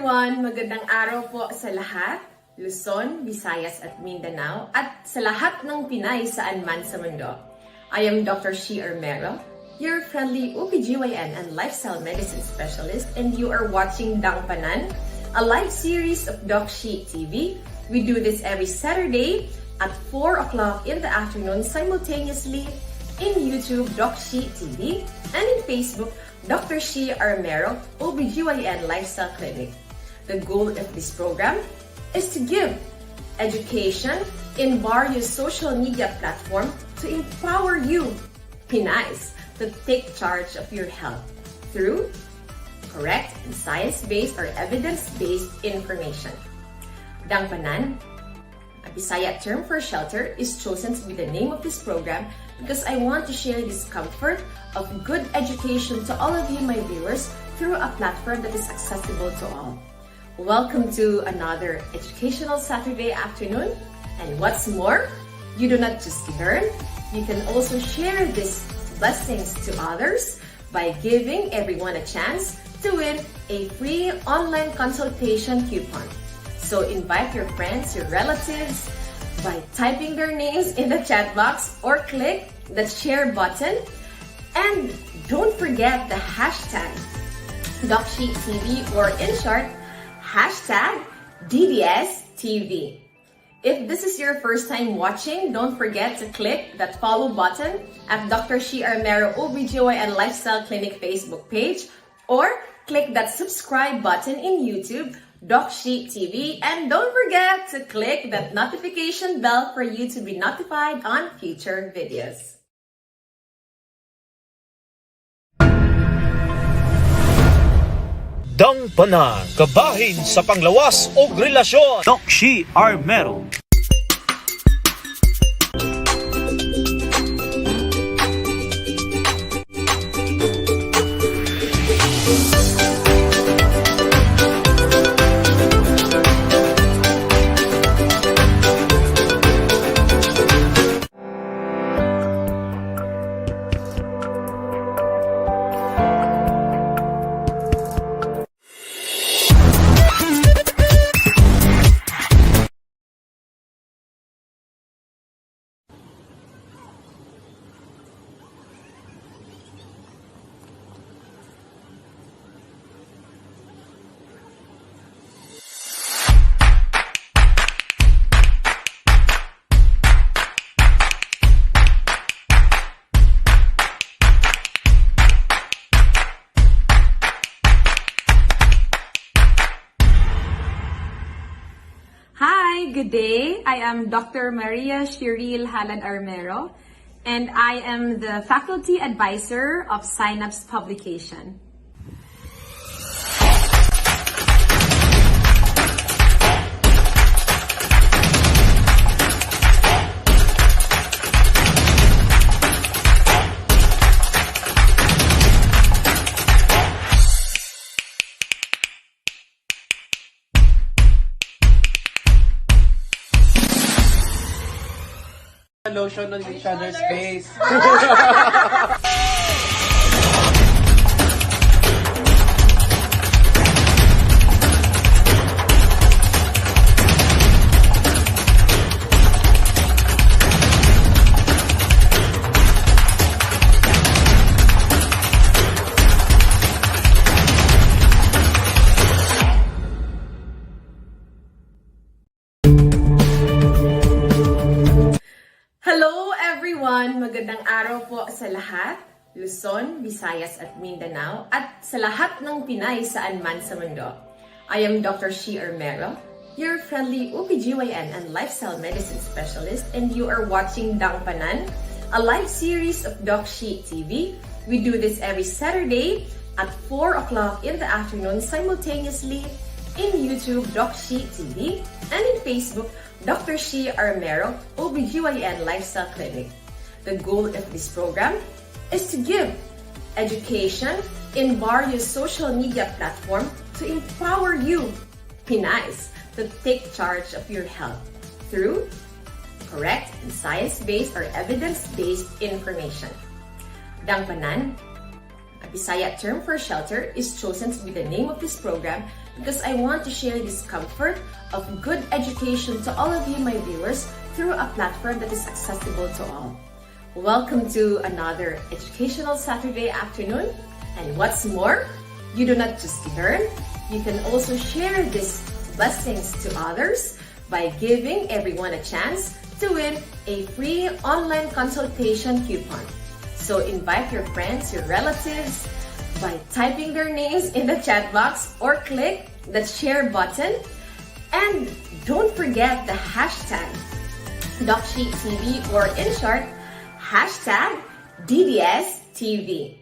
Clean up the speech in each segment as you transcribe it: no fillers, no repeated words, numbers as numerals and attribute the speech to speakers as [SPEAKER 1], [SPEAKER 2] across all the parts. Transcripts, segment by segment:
[SPEAKER 1] everyone! Magandang araw po sa lahat, Luzon, Visayas at Mindanao, at sa lahat ng Pinay saan man sa mundo. I am Dr. Shi Armero, your friendly OBGYN and lifestyle medicine specialist, and you are watching DANGPANAN, a live series of Doc Shi TV. We do this every Saturday at 4 o'clock in the afternoon simultaneously in YouTube Doc Shi TV and in Facebook Dr. Shi Armero, OBGYN Lifestyle Clinic. The goal of this program is to give education in various social media platforms to empower you, Pinays, to take charge of your health through correct and science-based or evidence-based information. DANGPANAN, a Bisaya term for shelter, is chosen to be the name of this program because I want to share this comfort of good education to all of you, my viewers, through a platform that is accessible to all. Welcome to another educational Saturday afternoon. And what's more, you do not just learn, you can also share these blessings to others by giving everyone a chance to win a free online consultation coupon. So invite your friends, your relatives, by typing their names in the chat box or click the share button. And don't forget the hashtag DocShiTV, or in short, hashtag DDSTV. If this is your first time watching, don't forget to click that follow button at Dr. Shi Armero OBGYN Lifestyle Clinic Facebook page, or click that subscribe button in YouTube Doc Shi TV, and don't forget to click that notification bell for you to be notified on future videos.
[SPEAKER 2] DANGPANAN, kabahin sa panglawas o relasyon. Doc Shi Armero.
[SPEAKER 1] Good day. I am Dr. Maria Shiril Jalad Armero, and I am the faculty advisor of Synapse Publication.
[SPEAKER 3] Lotion on each other's face.
[SPEAKER 1] Magandang araw po sa lahat, Luzon, Visayas at Mindanao, at sa lahat ng Pinay saan man sa mundo. I am Dr. Shi Armero, your friendly OBGYN and lifestyle medicine specialist, and you are watching DANGPANAN, a live series of Doc Shi TV. We do this every Saturday at 4 o'clock in the afternoon simultaneously in YouTube Doc Shi TV and in Facebook Dr. Shi Armero OBGYN Lifestyle Clinic. The goal of this program is to give education in various social media platforms to empower you, Pinays, to take charge of your health through correct and science-based or evidence-based information. DANGPANAN, a Bisaya term for shelter, is chosen to be the name of this program because I want to share this comfort of good education to all of you, my viewers, through a platform that is accessible to all. Welcome to another educational Saturday afternoon. And what's more, you do not just learn, you can also share these blessings to others by giving everyone a chance to win a free online consultation coupon. So invite your friends, your relatives by typing their names in the chat box or click the share button. And don't forget the hashtag DocSheetTV, or in short, hashtag DDSTV.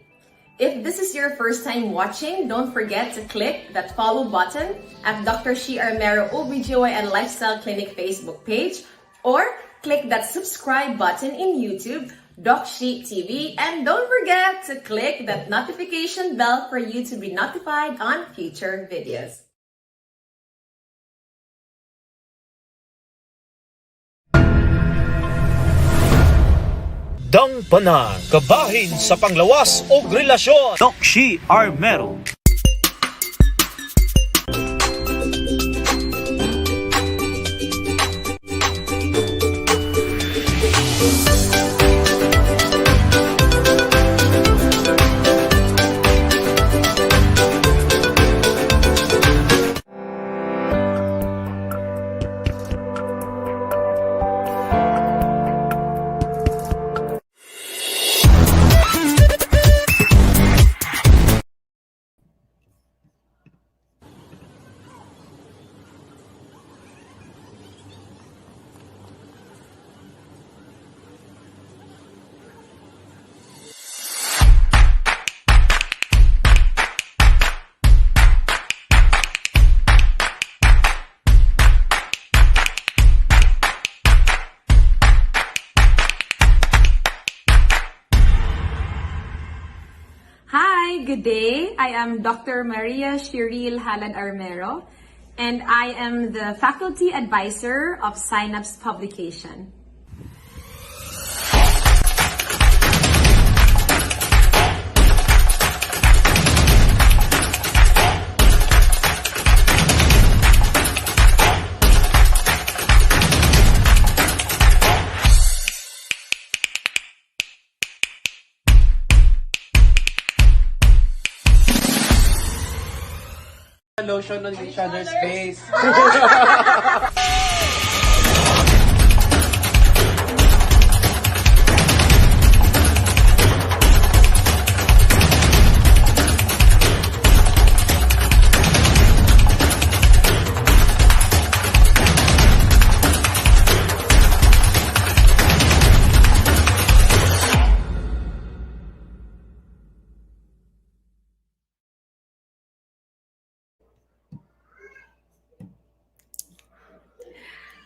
[SPEAKER 1] If this is your first time watching, don't forget to click that follow button at Dr. Shi Armero OBGYN Lifestyle Clinic Facebook page, or click that subscribe button in YouTube, DocSheet TV, and don't forget to click that notification bell for you to be notified on future videos.
[SPEAKER 2] DANGPANAN, kabahin sa panglawas o relasyon. Doc Shi Armero.
[SPEAKER 1] Hi, good day. I am Dr. Maria Shiril Jalad Armero, and I am the Faculty Advisor of Synapse Publication.
[SPEAKER 3] Lotion on each other's face.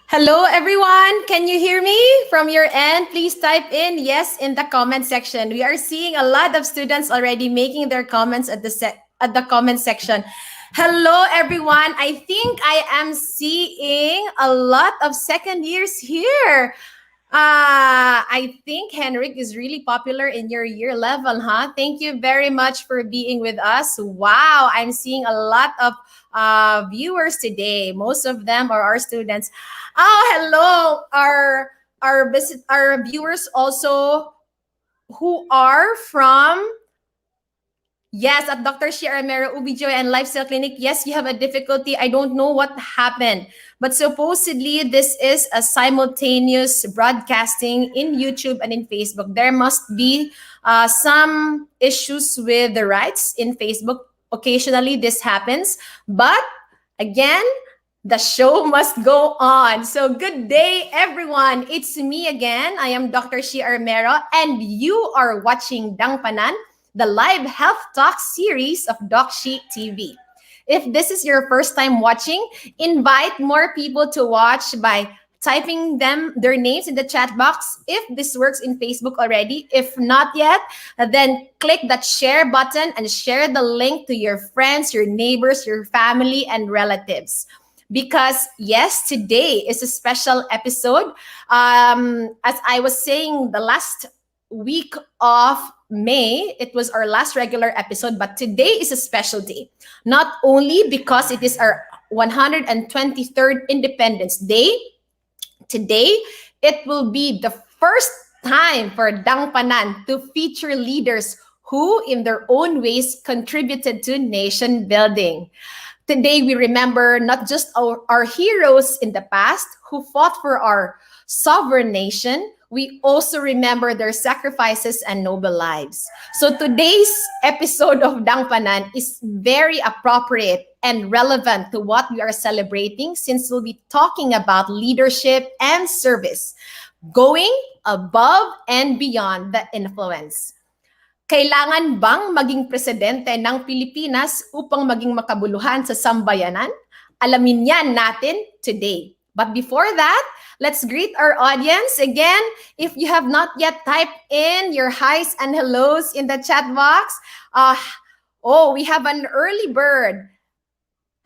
[SPEAKER 1] Hello, everyone. Can you hear me from your end? Please type in yes in the comment section. We are seeing a lot of students already making their comments at the comment section. Hello, everyone. I think I am seeing a lot of second years here. I think Henrik is really popular in your year level, huh? Thank you very much for being with us. Wow, I'm seeing a lot of viewers today. Most of them are our students. Oh, hello, our viewers also who are from, yes, at Dr. Shi Armero OBGYN Lifestyle Clinic. Yes, you have a difficulty. I don't know what happened, but supposedly this is a simultaneous broadcasting in YouTube and in Facebook. There must be some issues with the rights in Facebook. Occasionally this happens, but again, the show must go on. So good day, everyone. It's me again. I am Dr. Shi Armero, and you are watching DANGPANAN, the live health talk series of DocSheet TV. If this is your first time watching, invite more people to watch by typing their names in the chat box if this works in Facebook already. If not yet, then click that share button and share the link to your friends, your neighbors, your family, and relatives. Because yes, today is a special episode. As I was saying the last week of May. It was our last regular episode, but today is a special day. Not only because it is our 123rd Independence Day, today it will be the first time for DANGPANAN to feature leaders who, in their own ways, contributed to nation building. Today, we remember not just our heroes in the past who fought for our sovereign nation, we also remember their sacrifices and noble lives. So today's episode of DANGPANAN is very appropriate and relevant to what we are celebrating, since we'll be talking about leadership and service, going above and beyond the influence. Kailangan bang maging presidente ng Pilipinas upang maging makabuluhan sa sambayanan? Alamin yan natin today. But before that, let's greet our audience. Again, if you have not yet typed in your highs and hellos in the chat box, we have an early bird.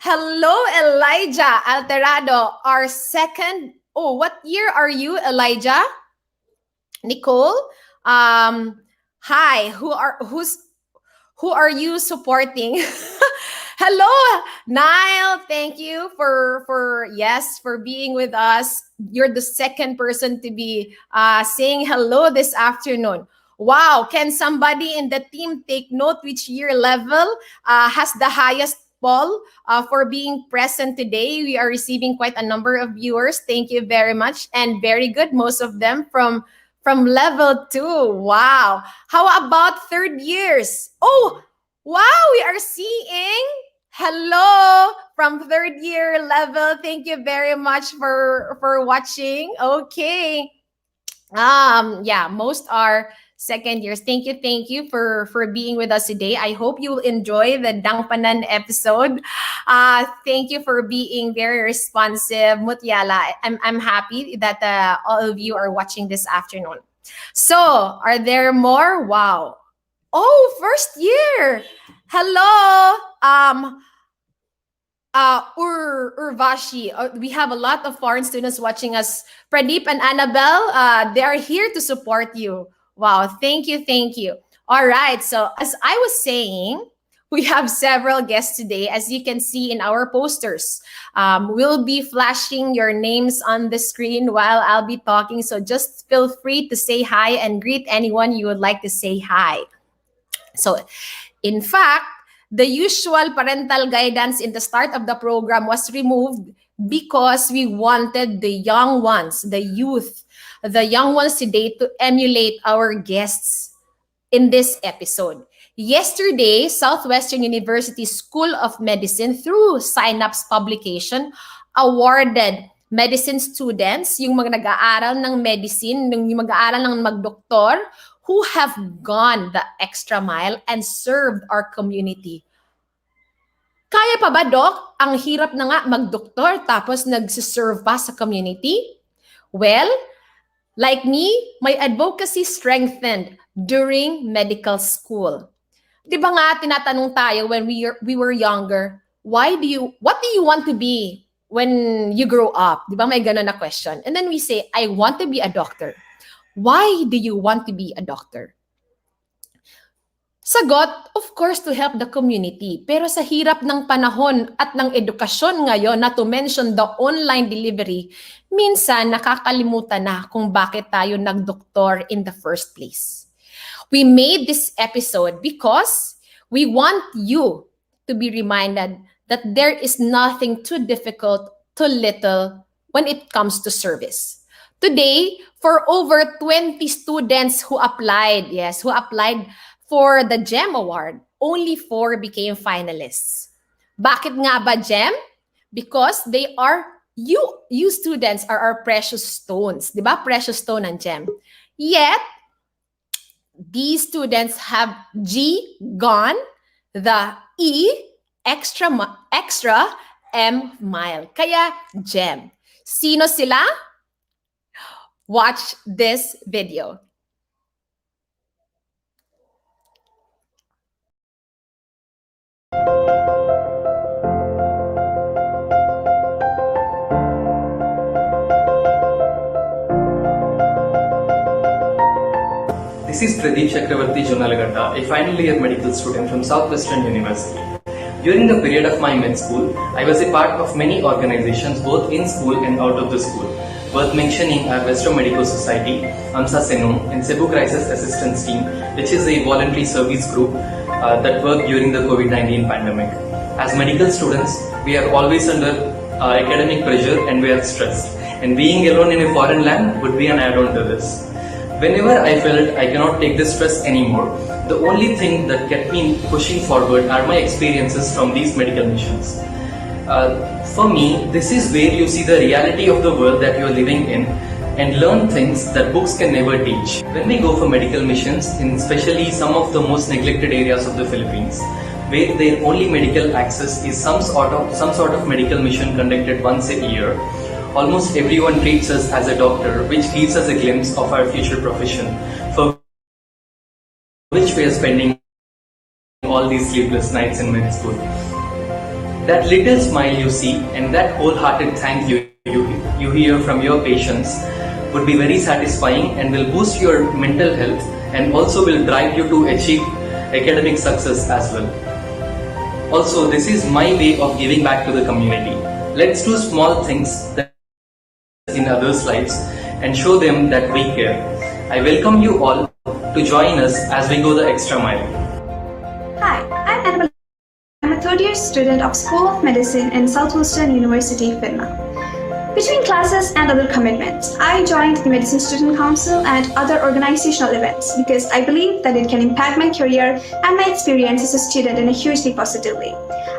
[SPEAKER 1] Hello, Elijah Alterado, our second. Oh, what year are you, Elijah? Nicole? Hi, who are you supporting? Hello, Niall. Thank you for being with us. You're the second person to be saying hello this afternoon. Wow, can somebody in the team take note which year level has the highest poll for being present today? We are receiving quite a number of viewers. Thank you very much, and very good. Most of them from level 2. Wow. How about third years? Oh, wow, we are seeing hello from third year level. Thank you very much for watching. Okay. Most are second years. Thank you for being with us today. I hope you will enjoy the DANGPANAN episode. Thank you for being very responsive, Mutiala. I'm happy that all of you are watching this afternoon. So, are there more? Wow. Oh, first year. Hello. Urvashi. We have a lot of foreign students watching us. Pradeep and Annabelle, they are here to support you. Wow, thank you. All right, so as I was saying, we have several guests today, as you can see in our posters. We'll be flashing your names on the screen while I'll be talking, so just feel free to say hi and greet anyone you would like to say hi. So, in fact, the usual parental guidance in the start of the program was removed because we wanted the young ones, the youth, the young ones today to emulate our guests in this episode. Yesterday, Southwestern University School of Medicine, through Synapse publication, awarded medicine students, yung mga nag-aaral ng medicine, yung mag-aaral ng magdoktor, who have gone the extra mile and served our community. Kaya pa ba, Doc? Ang hirap na nga magdoktor tapos nagsiserve pa sa community? Well, like me, my advocacy strengthened during medical school. Di ba nga tinatanong tayo when we were younger, what do you want to be when you grow up? Di ba may ganun na question? And then we say, I want to be a doctor. Why do you want to be a doctor? Sagot, of course, to help the community. Pero sa hirap ng panahon at ng edukasyon ngayon, not to mention the online delivery, minsan nakakalimutan na kung bakit tayo nagdoktor in the first place. We made this episode because we want you to be reminded that there is nothing too difficult, too little when it comes to service. Today, for over 20 students who applied for the GEM Award, only 4 became finalists. Bakit nga ba GEM? Because they are, you students are our precious stones. Di ba? Precious stone ang GEM. Yet, these students have G gone, the E extra M mile. Kaya GEM. Sino sila? Watch this video.
[SPEAKER 3] This is Pradeep Chakravarti Jonalagata, a final year medical student from Southwestern University. During the period of my med school, I was a part of many organizations both in school and out of the school. Worth mentioning are Western Medical Society, AMSA Senum, and Cebu Crisis Assistance Team, which is a voluntary service group that worked during the COVID-19 pandemic. As medical students, we are always under academic pressure and we are stressed. And being alone in a foreign land would be an add-on to this. Whenever I felt I cannot take this stress anymore, the only thing that kept me pushing forward are my experiences from these medical missions. For me, this is where you see the reality of the world that you are living in and learn things that books can never teach. When we go for medical missions, in especially some of the most neglected areas of the Philippines, where their only medical access is some sort of medical mission conducted once a year, almost everyone treats us as a doctor, which gives us a glimpse of our future profession, for which we are spending all these sleepless nights in med school. That little smile you see and that wholehearted thank you hear from your patients would be very satisfying and will boost your mental health and also will drive you to achieve academic success as well. Also, this is my way of giving back to the community. Let's do small things that in others' lives and show them that we care. I welcome you all to join us as we go the extra mile.
[SPEAKER 4] Hi, I'm Annabelle. I'm a third-year student of School of Medicine in Southwestern University, PHINMA. Between classes and other commitments, I joined the Medicine Student Council and other organizational events because I believe that it can impact my career and my experience as a student in a hugely positive way.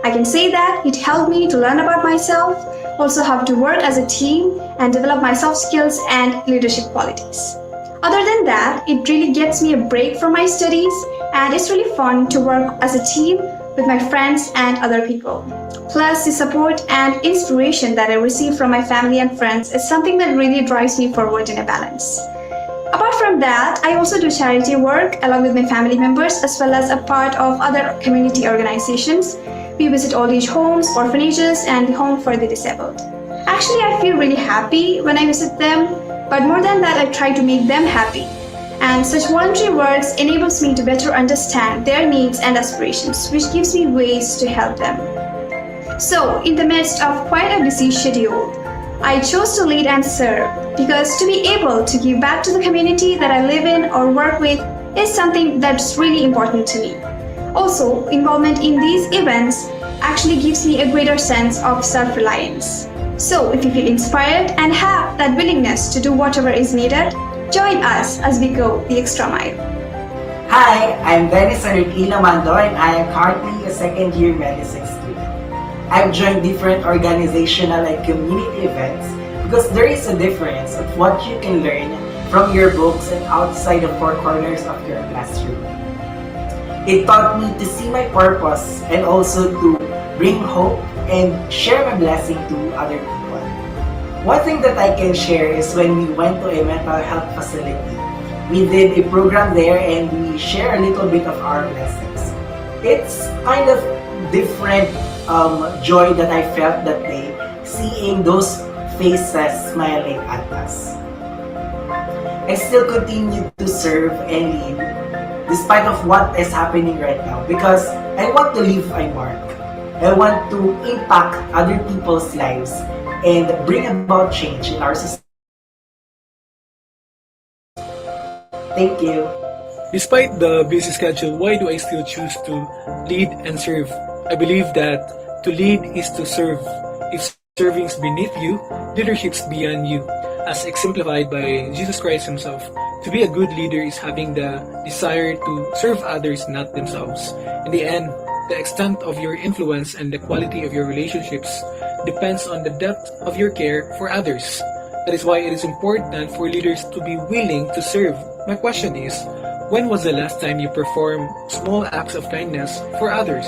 [SPEAKER 4] I can say that it helped me to learn about myself, also how to work as a team, and develop my soft skills and leadership qualities. Other than that, it really gets me a break from my studies, and it's really fun to work as a team with my friends and other people. Plus, the support and inspiration that I receive from my family and friends is something that really drives me forward in a balance. Apart from that, I also do charity work along with my family members as well as a part of other community organizations. We visit old age homes, orphanages, and the home for the disabled. Actually, I feel really happy when I visit them, but more than that, I try to make them happy. And such voluntary works enables me to better understand their needs and aspirations, which gives me ways to help them. So, in the midst of quite a busy schedule, I chose to lead and serve because to be able to give back to the community that I live in or work with is something that's really important to me. Also, involvement in these events actually gives me a greater sense of self-reliance. So, if you feel inspired and have that willingness to do whatever is needed, join us as we go the extra mile.
[SPEAKER 5] Hi, I'm Dennis Enriquez Mando and I am currently a second-year medicine student. I've joined different organizational and community events because there is a difference of what you can learn from your books and outside the four corners of your classroom. It taught me to see my purpose and also to bring hope and share my blessing to other people. One thing that I can share is when we went to a mental health facility. We did a program there and we share a little bit of our blessings. It's kind of different joy that I felt that day, seeing those faces smiling at us. I still continue to serve and lead despite of what is happening right now because I want to leave a mark. I want to impact other people's lives and bring about change in our society. Thank you.
[SPEAKER 6] Despite the busy schedule, why do I still choose to lead and serve? I believe that to lead is to serve. If serving's beneath you, leadership's beyond you, as exemplified by Jesus Christ himself. To be a good leader is having the desire to serve others, not themselves. In the end, the extent of your influence and the quality of your relationships depends on the depth of your care for others. That is why it is important for leaders to be willing to serve. My question is, when was the last time you performed small acts of kindness for others?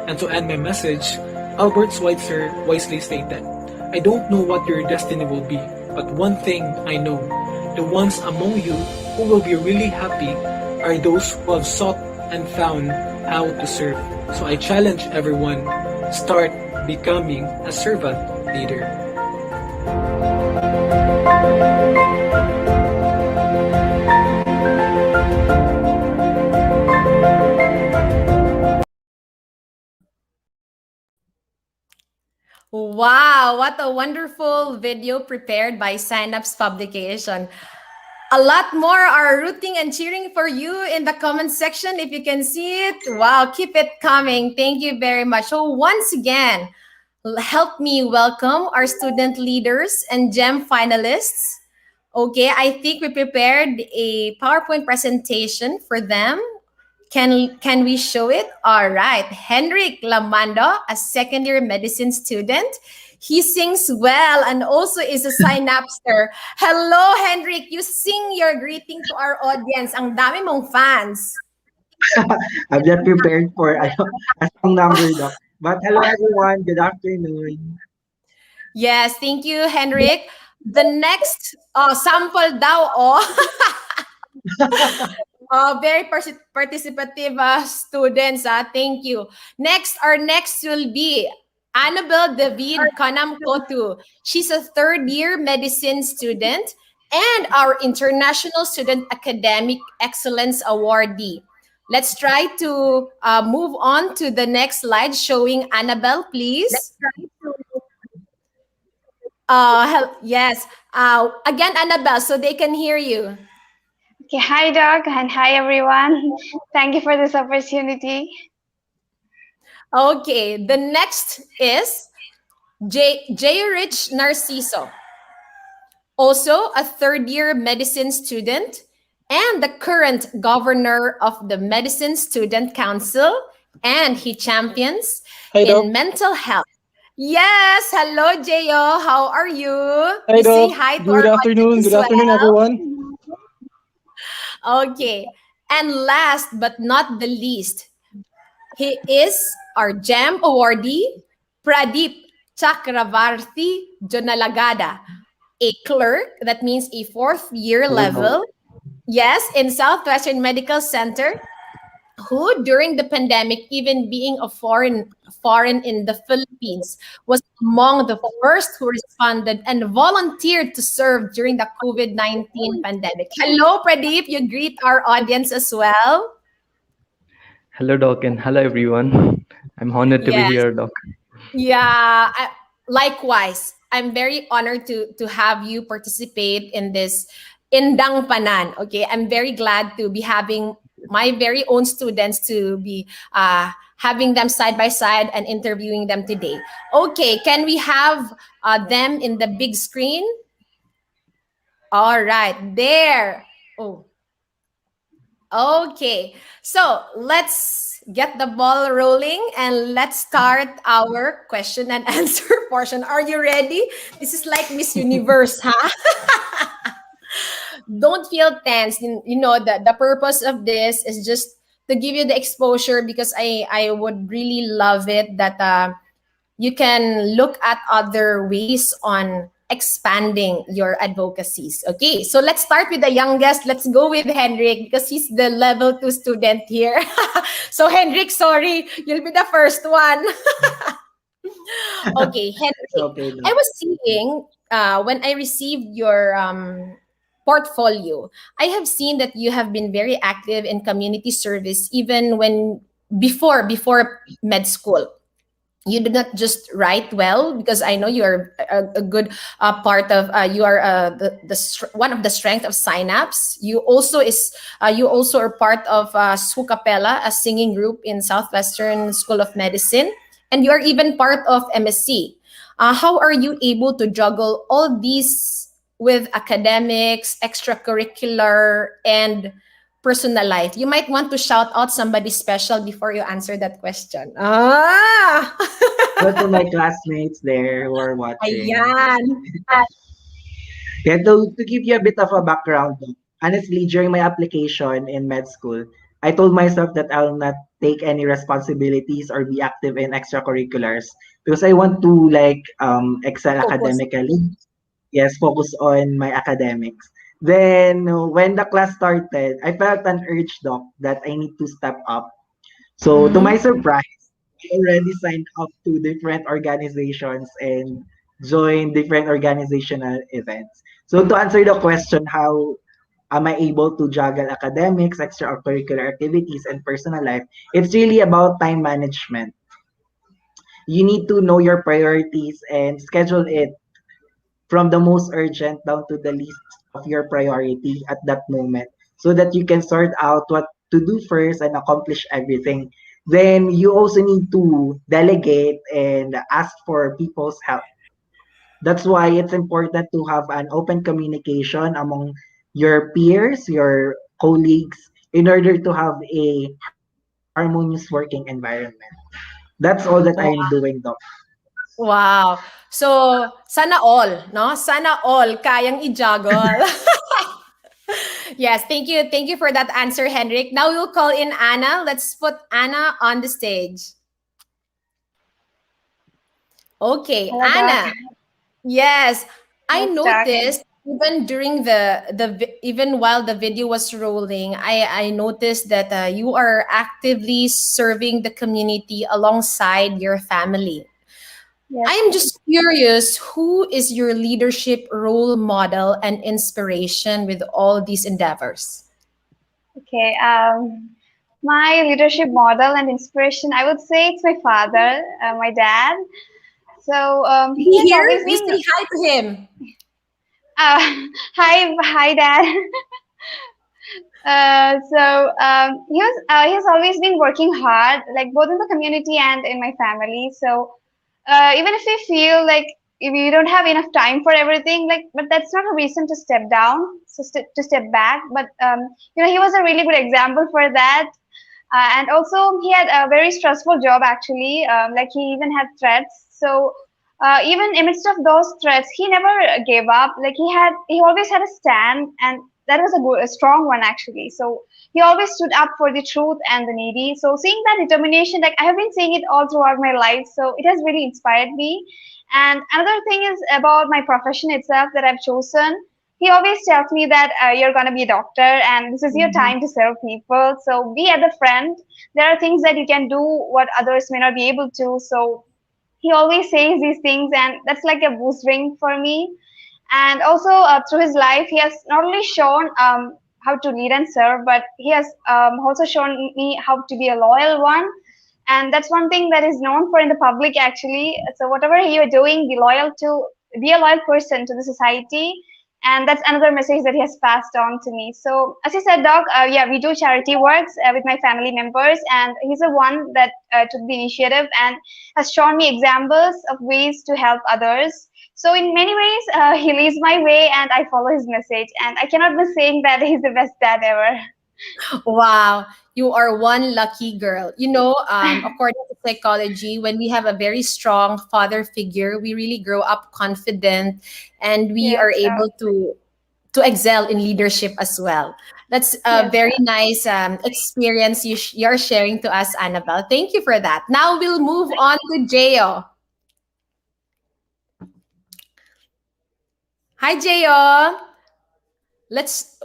[SPEAKER 6] And to end my message, Albert Schweitzer wisely stated, I don't know what your destiny will be, but one thing I know, the ones among you who will be really happy are those who have sought and found how to serve. So I challenge everyone, start becoming a servant leader.
[SPEAKER 1] Wow, what a wonderful video prepared by Synapse Publication. A lot more are rooting and cheering for you in the comment section if you can see it. Wow, keep it coming. Thank you very much. So once again, help me welcome our student leaders and GEM finalists. Okay, I think we prepared a PowerPoint presentation for them. Can we show it? All right. Henrik Lamando, a second-year medicine student. He sings well and also is a synapster. Hello, Henrik. You sing your greeting to our audience. Ang dami mong fans.
[SPEAKER 5] I'm not prepared for a song number, Doc. But hello, everyone. Good afternoon.
[SPEAKER 1] Yes, thank you, Henrik. The next sample daw, very participative students. Thank you. Our next will be Annabelle David Kanam Kotu. She's a third-year medicine student and our International Student Academic Excellence Awardee. Let's try to move on to the next slide showing Annabelle, please. Yes. Again, Annabelle, so they can hear you.
[SPEAKER 4] Okay, hi Doc and hi everyone. Thank you for this opportunity.
[SPEAKER 1] Okay, the next is J. Rich Narciso, also a third-year medicine student and the current governor of the Medicine Student Council, and he champions in mental health. Yes, hello, Jeyo. How are you?
[SPEAKER 7] Hi,
[SPEAKER 1] Say
[SPEAKER 7] Doc.
[SPEAKER 1] hi to
[SPEAKER 7] Good
[SPEAKER 1] our
[SPEAKER 7] afternoon.
[SPEAKER 1] audience
[SPEAKER 7] Good
[SPEAKER 1] as
[SPEAKER 7] afternoon,
[SPEAKER 1] well.
[SPEAKER 7] everyone.
[SPEAKER 1] Okay, and last but not the least, he is our GEM awardee, Pradeep Chakravarthi Jonalagada, a clerk, that means a fourth-year level, yes, in Southwestern Medical Center, who during the pandemic, even being a foreign in the Philippines, was among the first who responded and volunteered to serve during the COVID-19 pandemic. Hello, Pradeep. You greet our audience as well.
[SPEAKER 3] Hello, Doc, and hello, everyone. I'm honored to be
[SPEAKER 1] Yes.
[SPEAKER 3] here, Doc.
[SPEAKER 1] Yeah, likewise. I'm very honored to have you participate in this in DANGPANAN. Okay, I'm very glad to be having my very own students to be having them side by side and interviewing them today. Okay, can we have them in the big screen? All right, there. Oh, okay. So let's get the ball rolling and let's start our question and answer portion. Are you ready? This is like Miss Universe, huh? Don't feel tense. You know, the purpose of this is just to give you the exposure, because I would really love it that you can look at other ways on expanding your advocacies. Okay, so let's start with the youngest. Let's go with Henrik because he's the level 2 student here. So Henrik, sorry, you'll be the first one. Okay, Henrik,
[SPEAKER 5] Okay,
[SPEAKER 1] I was seeing when I received your portfolio, I have seen that you have been very active in community service even when before med school. You did not just write well, because I know you are a good part of you are one of the strength of Synapse. You also are part of Su Capella, a singing group in Southwestern School of Medicine, and you are even part of MSc. How are you able to juggle all these with academics, extracurricular, and personal life? You might want to shout out somebody special before you answer that question.
[SPEAKER 5] Hello to my classmates there who are watching.
[SPEAKER 1] Ayan.
[SPEAKER 5] Yeah, to give you a bit of a background, honestly, during my application in med school, I told myself that I'll not take any responsibilities or be active in extracurriculars because I want to excel
[SPEAKER 1] Focus.
[SPEAKER 5] academically. Yes, focus on my academics. Then when the class started, I felt an urge, Doc, that I need to step up. So to my surprise, I already signed up to different organizations and joined different organizational events. So to answer the question, how am I able to juggle academics, extracurricular activities, and personal life? It's really about time management. you need to know your priorities and schedule it from the most urgent down to the least of your priority at that moment so that you can sort out what to do first and accomplish everything. Then you also need to delegate and ask for people's help. That's why it's important to have an open communication among your peers, your colleagues, in order to have a harmonious working environment. That's all that I am doing, Doc.
[SPEAKER 1] Wow. So, sana all, no? Sana all kayang i-juggle. Yes, thank you. Thank you for that answer, Henrik. Now we'll call in Anna. Let's put Anna on the stage. Okay,
[SPEAKER 7] Hello, Doc.
[SPEAKER 1] Anna. Yes, I
[SPEAKER 7] Yes, Doc.
[SPEAKER 1] noticed even during even while the video was rolling, I noticed that you are actively serving the community alongside your family. I
[SPEAKER 7] Yes.
[SPEAKER 1] am just curious, who is your leadership role model and inspiration with all these endeavors?
[SPEAKER 7] Okay. My leadership model and inspiration, I would say it's my father, my dad. So
[SPEAKER 1] Is
[SPEAKER 7] he
[SPEAKER 1] he
[SPEAKER 7] has
[SPEAKER 1] here?
[SPEAKER 7] always
[SPEAKER 1] You
[SPEAKER 7] been.
[SPEAKER 1] say hi to him.
[SPEAKER 7] Hi, Dad. He has always been working hard, like both in the community and in my family. So even if we feel like if we don't have enough time for everything, like, but that's not a reason to step down, so to step back. But he was a really good example for that. And also, he had a very stressful job actually. Like he even had threats. So even amidst of those threats, he never gave up. Like he always had a stand, and that was a strong one actually. So he always stood up for the truth and the needy. So seeing that determination, like I have been seeing it all throughout my life, so it has really inspired me. And another thing is about my profession itself that I've chosen. He always tells me that you're going to be a doctor and this is your time to serve people. So be as a friend. There are things that you can do what others may not be able to. So he always says these things, and that's like a boost ring for me. And also through his life, he has not only shown how to lead and serve, but he has also shown me how to be a loyal one. And that's one thing that is known for in the public actually. So whatever you're doing, be a loyal person to the society. And that's another message that he has passed on to me. So as I said, Doc, yeah, we do charity works with my family members, and he's the one that took the initiative and has shown me examples of ways to help others. So in many ways, he leads my way, and I follow his message. And I cannot be saying that he's the best dad ever.
[SPEAKER 1] Wow, you are one lucky girl. According to psychology, when we have a very strong father figure, we really grow up confident and we
[SPEAKER 7] Yes,
[SPEAKER 1] are
[SPEAKER 7] Doc.
[SPEAKER 1] able to excel in leadership as well. That's a
[SPEAKER 7] Yes,
[SPEAKER 1] very
[SPEAKER 7] Doc.
[SPEAKER 1] nice experience you're sharing to us, Annabelle. Thank you for that. Now we'll move on to Jeo. Hi, Jeo.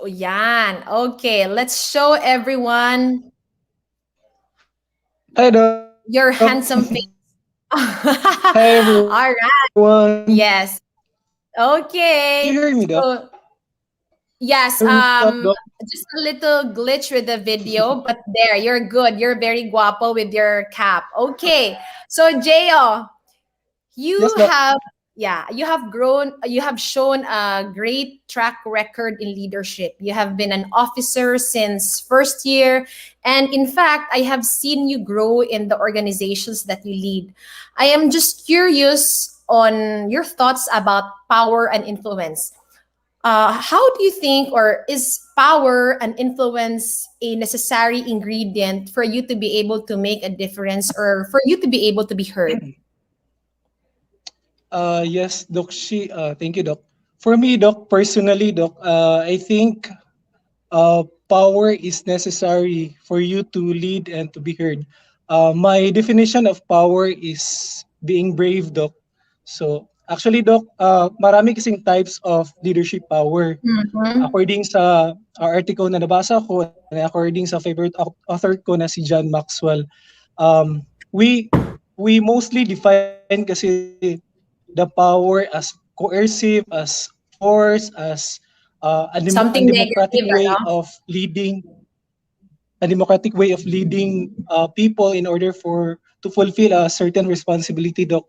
[SPEAKER 1] Yan. Okay, let's show everyone
[SPEAKER 6] Hi, Doc.
[SPEAKER 1] your handsome face.
[SPEAKER 6] Hi,
[SPEAKER 1] All right.
[SPEAKER 6] everyone.
[SPEAKER 1] Yes.
[SPEAKER 6] Can you
[SPEAKER 1] Okay.
[SPEAKER 6] hear me, Doc?
[SPEAKER 1] So, yes,
[SPEAKER 6] What's up, Doc?
[SPEAKER 1] just a little glitch with the video, but there, you're good. You're very guapo with your cap. Okay. So, Jeo,
[SPEAKER 6] Yes,
[SPEAKER 1] you
[SPEAKER 6] Doc.
[SPEAKER 1] have you have shown a great track record in leadership. You have been an officer since first year, and in fact I have seen you grow in the organizations that you lead. I am just curious on your thoughts about power and influence. How do you think, or is power and influence a necessary ingredient for you to be able to make a difference or for you to be able to be heard?
[SPEAKER 6] Yes, Doc. Thank you, Doc. For me, Doc, personally, Doc, I think power is necessary for you to lead and to be heard. My definition of power is being brave, Doc. So, actually, Doc, marami kasing types of leadership power.
[SPEAKER 1] Mhm.
[SPEAKER 6] According sa article na nabasa ko, and according sa favorite author ko na si John Maxwell, um, we we mostly define kasi the power as coercive, as force, as
[SPEAKER 1] Something
[SPEAKER 6] undemocratic
[SPEAKER 1] negative,
[SPEAKER 6] way
[SPEAKER 1] ano?
[SPEAKER 6] of leading. a democratic way of leading people in order for to fulfill a certain responsibility, Doc.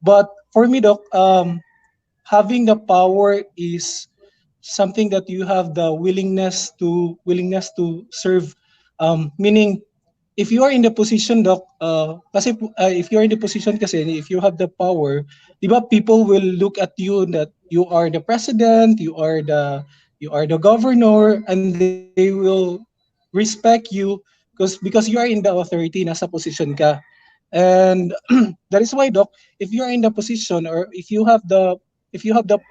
[SPEAKER 6] But for me, Doc, having the power is something that you have the willingness to serve. Meaning, if you are in the position, Doc, kasi if you are in the position kasi, if you have the power, di ba, people will look at you that you are the president, you are the governor, and they will respect you because you are in the authority, nasa position ka. And that is why, Doc, if you are in the position, or if you have the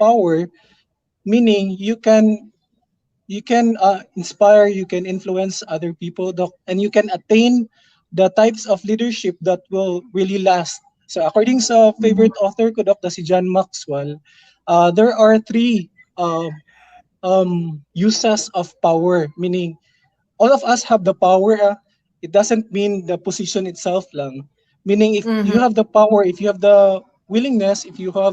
[SPEAKER 6] power, meaning you can inspire, you can influence other people, Doc, and you can attain the types of leadership that will really last. So according sa favorite author ko, Doc, na si John Maxwell, there are three uses of power, meaning all of us have the power. It doesn't mean the position itself lang. Meaning, if you have the power, if you have the willingness, if you are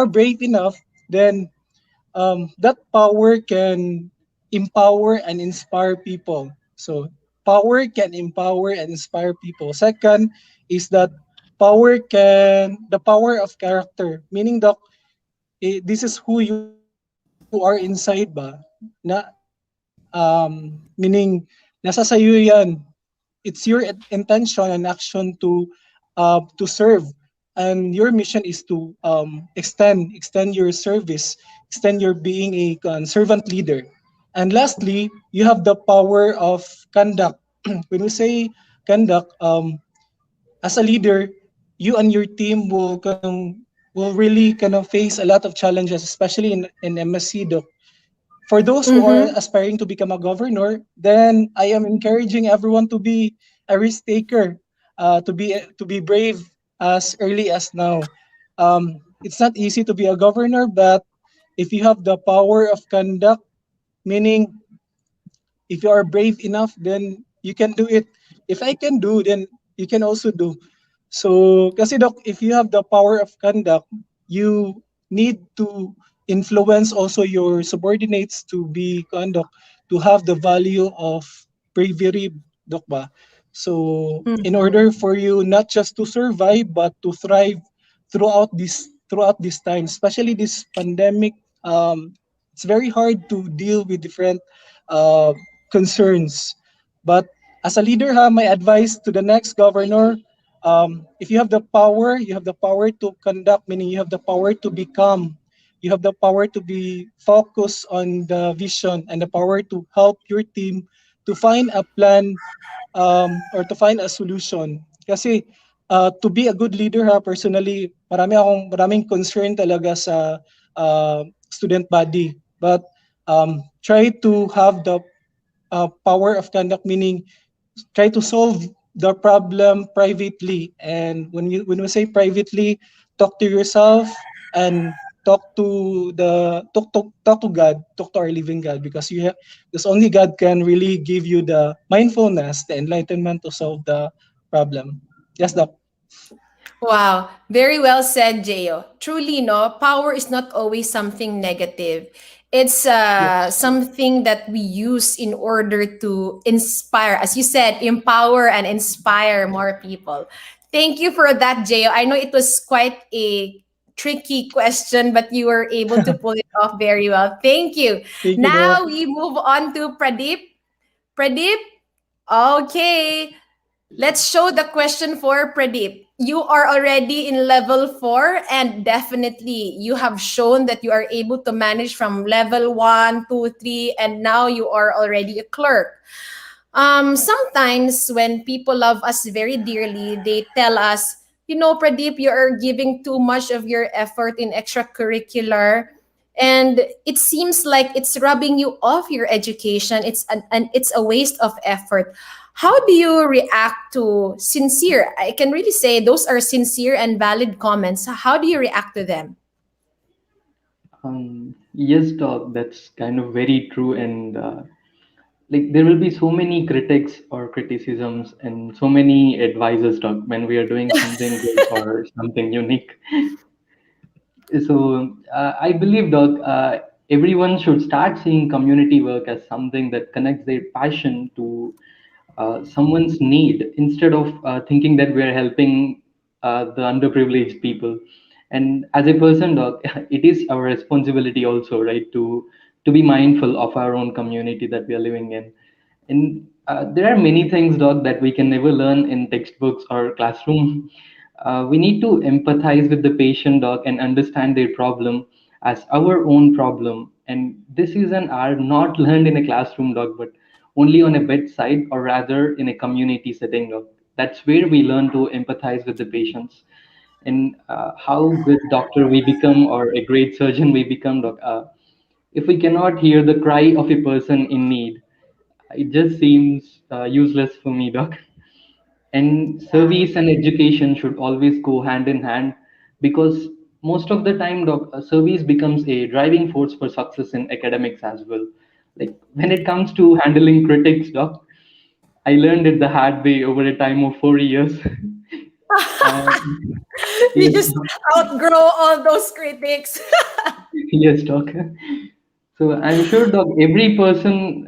[SPEAKER 6] brave enough, then that power can empower and inspire people. So power can empower and inspire people. Second is that the power of character, meaning that this is who you are inside ba, na meaning nasa sayo yan. It's your intention and action to serve, and your mission is to extend your service, extend your being a servant leader. And lastly, you have the power of conduct. When we say conduct, as a leader, you and your team will really kind of face a lot of challenges, especially in MSC, Doc. For those who are aspiring to become a governor, then I am encouraging everyone to be a risk taker, to be brave as early as now. It's not easy to be a governor, but if you have the power of conduct, meaning if you are brave enough, then you can do it. If I can do, then you can also do. So, kasi Doc, if you have the power of conduct, you need to influence also your subordinates to be conduct, to have the value of bravery, Doc ba? So, in order for you not just to survive but to thrive throughout this time, especially this pandemic, it's very hard to deal with different uh, concerns. But as a leader, my advice to the next governor, if you have the power, you have the power to conduct, meaning you have the power to become, you have the power to be focused on the vision, and the power to help your team to find a plan, or to find a solution. Kasi to be a good leader, personally, maraming concern talaga sa student body. But try to have the power of conduct, meaning try to solve the problem privately. And when we say privately, talk to yourself and talk to God, talk to our living God, because because only God can really give you the mindfulness, the enlightenment to solve the problem. Yes, Doc.
[SPEAKER 1] Wow, very well said, Jeo. Truly, no, power is not always something negative. It's
[SPEAKER 6] Yes.
[SPEAKER 1] something that we use in order to inspire, as you said, empower and inspire more people. Thank you for that, Jeo. I know it was quite a tricky question, but you were able to pull it off very well. Thank you.
[SPEAKER 6] Thank you, Doc.
[SPEAKER 1] Now we move on to Pradeep. Pradeep, okay. Let's show the question for Pradeep. You are already in level 4, and definitely you have shown that you are able to manage from level 1, 2, 3, and now you are already a clerk. Sometimes when people love us very dearly, they tell us, Pradeep, you are giving too much of your effort in extracurricular, and it seems like it's rubbing you off your education. It's a waste of effort. How do you react to sincere? I can really say those are sincere and valid comments. How do you react to them?
[SPEAKER 3] Yes, Doc, that's kind of very true. And like there will be so many critics or criticisms and so many advisors, Doc, when we are doing something good or something unique. So I believe, Doc, everyone should start seeing community work as something that connects their passion to someone's need, instead of thinking that we're helping the underprivileged people. And as a person, doc, it is our responsibility also, right, to be mindful of our own community that we are living in. And there are many things, doc, that we can never learn in textbooks or classroom. We need to empathize with the patient, doc, and understand their problem as our own problem. And this is an art not learned in a classroom, doc, but only on a bedside, or rather in a community setting, doc. That's where we learn to empathize with the patients. And how good doctor we become or a great surgeon we become, doc. If we cannot hear the cry of a person in need, it just seems useless for me, doc. And service and education should always go hand in hand, because most of the time, doc, service becomes a driving force for success in academics as well. Like when it comes to handling critics, doc, I learned it the hard way over a time of 4 years. uh,
[SPEAKER 1] You
[SPEAKER 3] yes,
[SPEAKER 1] just
[SPEAKER 3] doc.
[SPEAKER 1] outgrow all those critics.
[SPEAKER 3] Yes, doc. So I'm sure, doc, every person,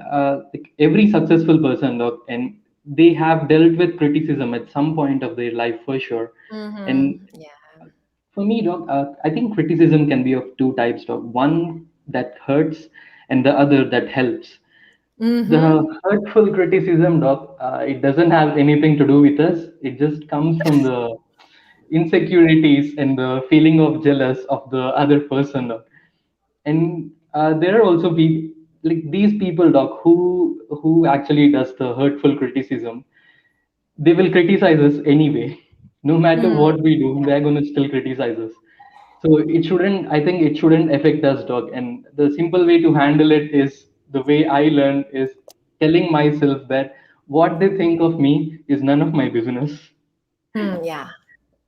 [SPEAKER 3] like every successful person, doc, and they have dealt with criticism at some point of their life for sure. And
[SPEAKER 1] Mm-hmm. Yeah.
[SPEAKER 3] for me, doc, I think criticism can be of two types, doc. One that hurts, and the other that helps. The
[SPEAKER 1] Mm-hmm.
[SPEAKER 3] hurtful criticism, doc, it doesn't have anything to do with us. It just comes from the insecurities and the feeling of jealous of the other person, doc. And there are also people like these people, doc, who actually does the hurtful criticism. They will criticize us anyway. No matter
[SPEAKER 1] Mm.
[SPEAKER 3] what we do, they're going to still criticize us. So it shouldn't, I think it shouldn't affect us, doc. And the simple way to handle it is the way I learned is telling myself that what they think of me is none of my business.
[SPEAKER 1] Mm, yeah.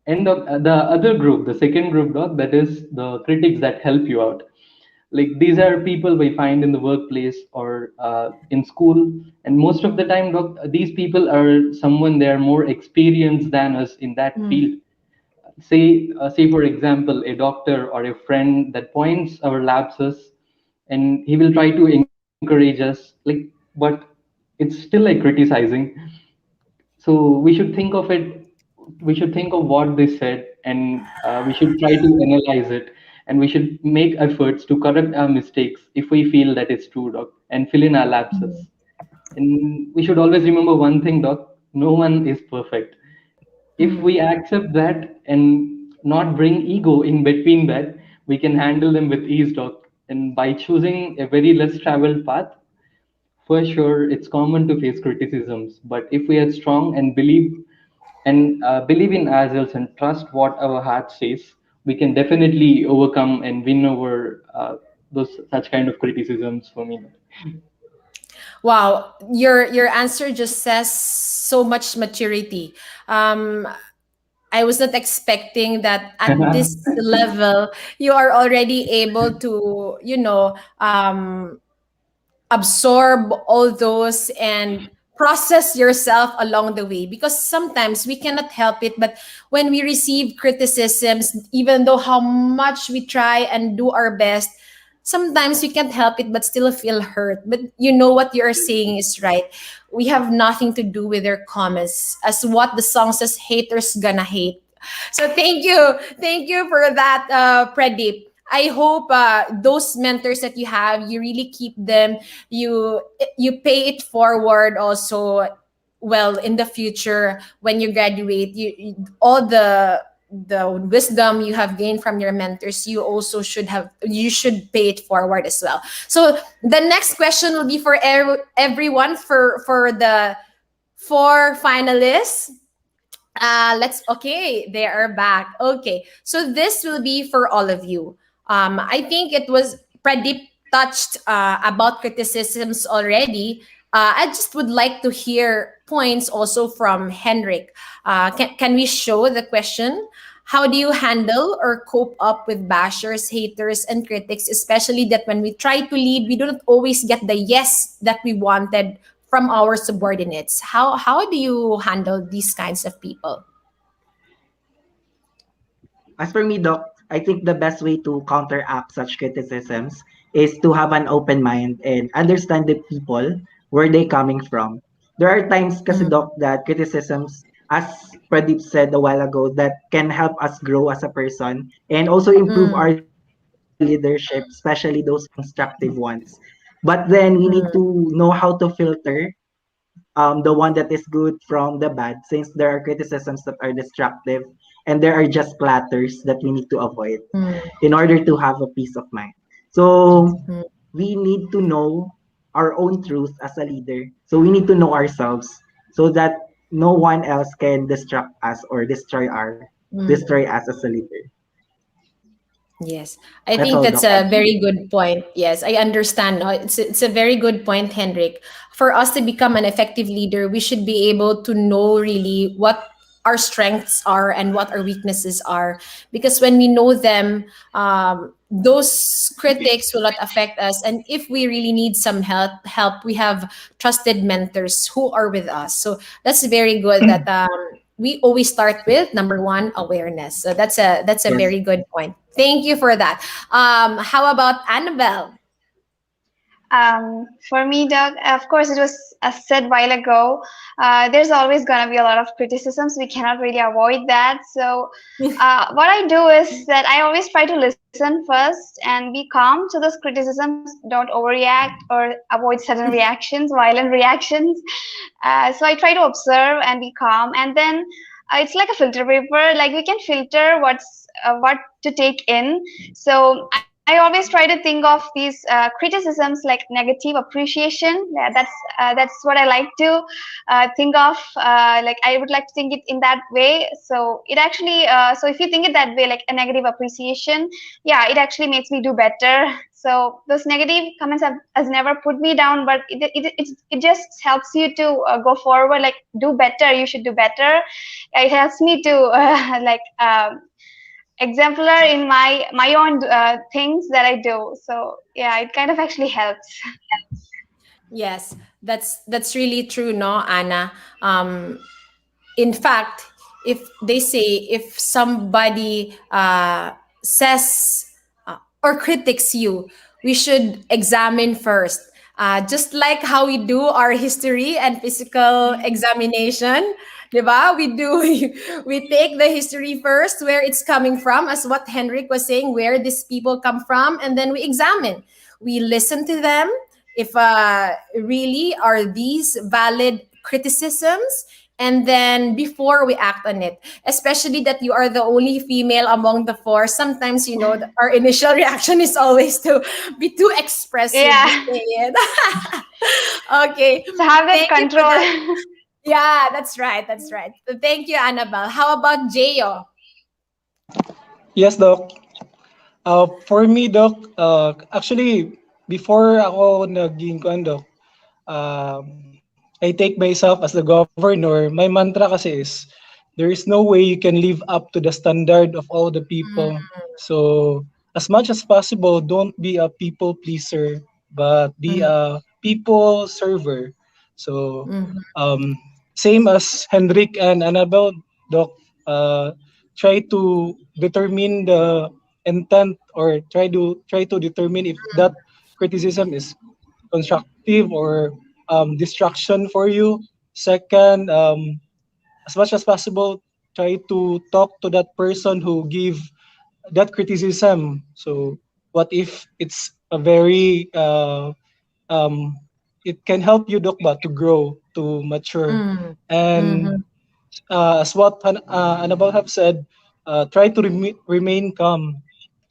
[SPEAKER 3] And the other group, the second group, doc, that is the critics that help you out. Like these are people we find in the workplace or in school, and most of the time, doc, these people are someone, they are more experienced than us in that
[SPEAKER 1] Mm.
[SPEAKER 3] field. Say for example, a doctor or a friend that points our lapses, and he will try to encourage us, like, but it's still like criticizing. So we should think of it, we should think of what they said, and we should try to analyze it, and we should make efforts to correct our mistakes if we feel that it's true, doc, and fill in our lapses. And we should always remember one thing, doc: no one is perfect. If
[SPEAKER 1] Mm.
[SPEAKER 3] we accept that and not bring ego in between that, we can handle them with ease, doc. And by choosing a very less traveled path, for sure, it's common to face criticisms, but if we are strong and believe in ourselves and trust what our heart says, we can definitely overcome and win over those such kind of criticisms. For me,
[SPEAKER 1] Wow, your answer just says so much maturity. Um, I was not expecting that at this level you are already able to, absorb all those and process yourself along the way, because sometimes we cannot help it, but when we receive criticisms, even though how much we try and do our best, sometimes we can't help it but still feel hurt. But you know what you are saying is right. We have nothing to do with their comments, as what the song says, haters gonna hate. So thank you for that, Pradeep. I hope those mentors that you have, you really keep them. You you pay it forward also. Well, in the future when you graduate, all the wisdom you have gained from your mentors, you should pay it forward as well. So the next question will be for everyone, for the four finalists. Let's Okay, they are back. Okay, so this will be for all of you. I think it was Pradeep touched about criticisms already. I just would like to hear points also from Henrik. Can we show the question? How do you handle or cope up with bashers, haters, and critics, especially that when we try to lead, we don't always get the yes that we wanted from our subordinates? How do you handle these kinds of people?
[SPEAKER 5] As for me, Doc, I think the best way to counteract such criticisms is to have an open mind and understand the people where they coming from. There are times kasi
[SPEAKER 1] Mm.
[SPEAKER 5] Doc that criticisms, as Pradeep said a while ago, that can help us grow as a person and also improve
[SPEAKER 1] Mm.
[SPEAKER 5] our leadership, especially those constructive ones. But then we need to
[SPEAKER 1] Mm.
[SPEAKER 5] know how to filter the one that is good from the bad, since there are criticisms that are destructive and there are just platters that we need to avoid
[SPEAKER 1] Mm.
[SPEAKER 5] in order to have a peace of mind. So
[SPEAKER 1] Mm.
[SPEAKER 5] we need to know our own truth as a leader. So we need to know ourselves so that no one else can distract us or
[SPEAKER 1] Mm.
[SPEAKER 5] destroy us as a leader.
[SPEAKER 1] Yes, I
[SPEAKER 5] That's
[SPEAKER 1] think
[SPEAKER 5] all,
[SPEAKER 1] that's
[SPEAKER 5] Doc.
[SPEAKER 1] a very good point. Yes, I understand. No, it's a very good point, Henrik. For us to become an effective leader, we should be able to know really what our strengths are and what our weaknesses are. Because when we know them, those critics will not affect us. And if we really need some help, we have trusted mentors who are with us. So that's very good. That we always start with number one, awareness. So that's a
[SPEAKER 5] Yes.
[SPEAKER 1] very good point. Thank you for that. How about Annabelle?
[SPEAKER 7] For me, Doug, of course, it was said a while ago. There's always going to be a lot of criticisms. We cannot really avoid that. So, what I do is that I always try to listen first and be calm to those criticisms. Don't overreact or avoid sudden reactions, violent reactions. So, I try to observe and be calm. And then it's like a filter paper. Like we can filter what to take in. So I always try to think of these criticisms like negative appreciation. Yeah, that's what I like to think of. Like I would like to think it in that way. So it actually, so if you think it that way, like a negative appreciation, yeah, it actually makes me do better. So those negative comments has never put me down, but it just helps you to go forward. Like do better. You should do better. It helps me to like. Exemplar in my own things that I do. So yeah, it kind of actually helps.
[SPEAKER 1] Yes, that's really true, no, Anna. In fact, if they say if somebody says or critiques you, we should examine first. Just like how we do our history and physical examination, diba? We take the history first, where it's coming from, as what Henrik was saying, where these people come from, and then we examine. We listen to them. If really are these valid criticisms, and then before we act on it, especially that you are the only female among the four, sometimes our initial reaction is always to be too expressive to
[SPEAKER 7] Yeah,
[SPEAKER 1] say it. Okay,
[SPEAKER 7] to have that
[SPEAKER 1] thank you for that.
[SPEAKER 7] control.
[SPEAKER 1] Yeah, that's right. So thank you, Annabelle. How about Jayo?
[SPEAKER 6] Yes, Doc. For me, Doc, actually, before ako naging kuan, Doc, I take myself as the governor. My mantra kasi is, there is no way you can live up to the standard of all the people. So, as much as possible, don't be a people pleaser, but be
[SPEAKER 1] Mm,
[SPEAKER 6] a people server. So,
[SPEAKER 1] mhm,
[SPEAKER 6] um, same as Hendrik and Annabelle, Doc, try to determine the intent, or try to determine if that criticism is constructive or distraction for you. Second, as much as possible, try to talk to that person who give that criticism. So what if it's a very um, it can help you, Dokba, to grow, to mature.
[SPEAKER 1] mm,
[SPEAKER 6] And
[SPEAKER 1] mhm,
[SPEAKER 6] as what Annabelle have said, try to remain calm.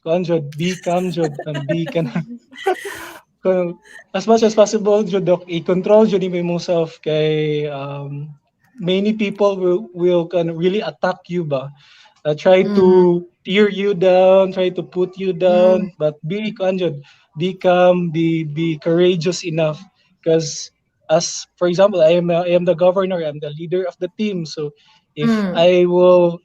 [SPEAKER 6] Kuan jud, be calm jud, and be can as much as possible jud, Dok, i-control jud mo imong self, kay many people will can really attack you ba. Try
[SPEAKER 1] mhm,
[SPEAKER 6] to tear you down, try to put you
[SPEAKER 1] mm,
[SPEAKER 6] down, but be conjured, be calm, be courageous enough. Because as for example, I am the governor, I'm the leader of the team. So if
[SPEAKER 1] mm,
[SPEAKER 6] I will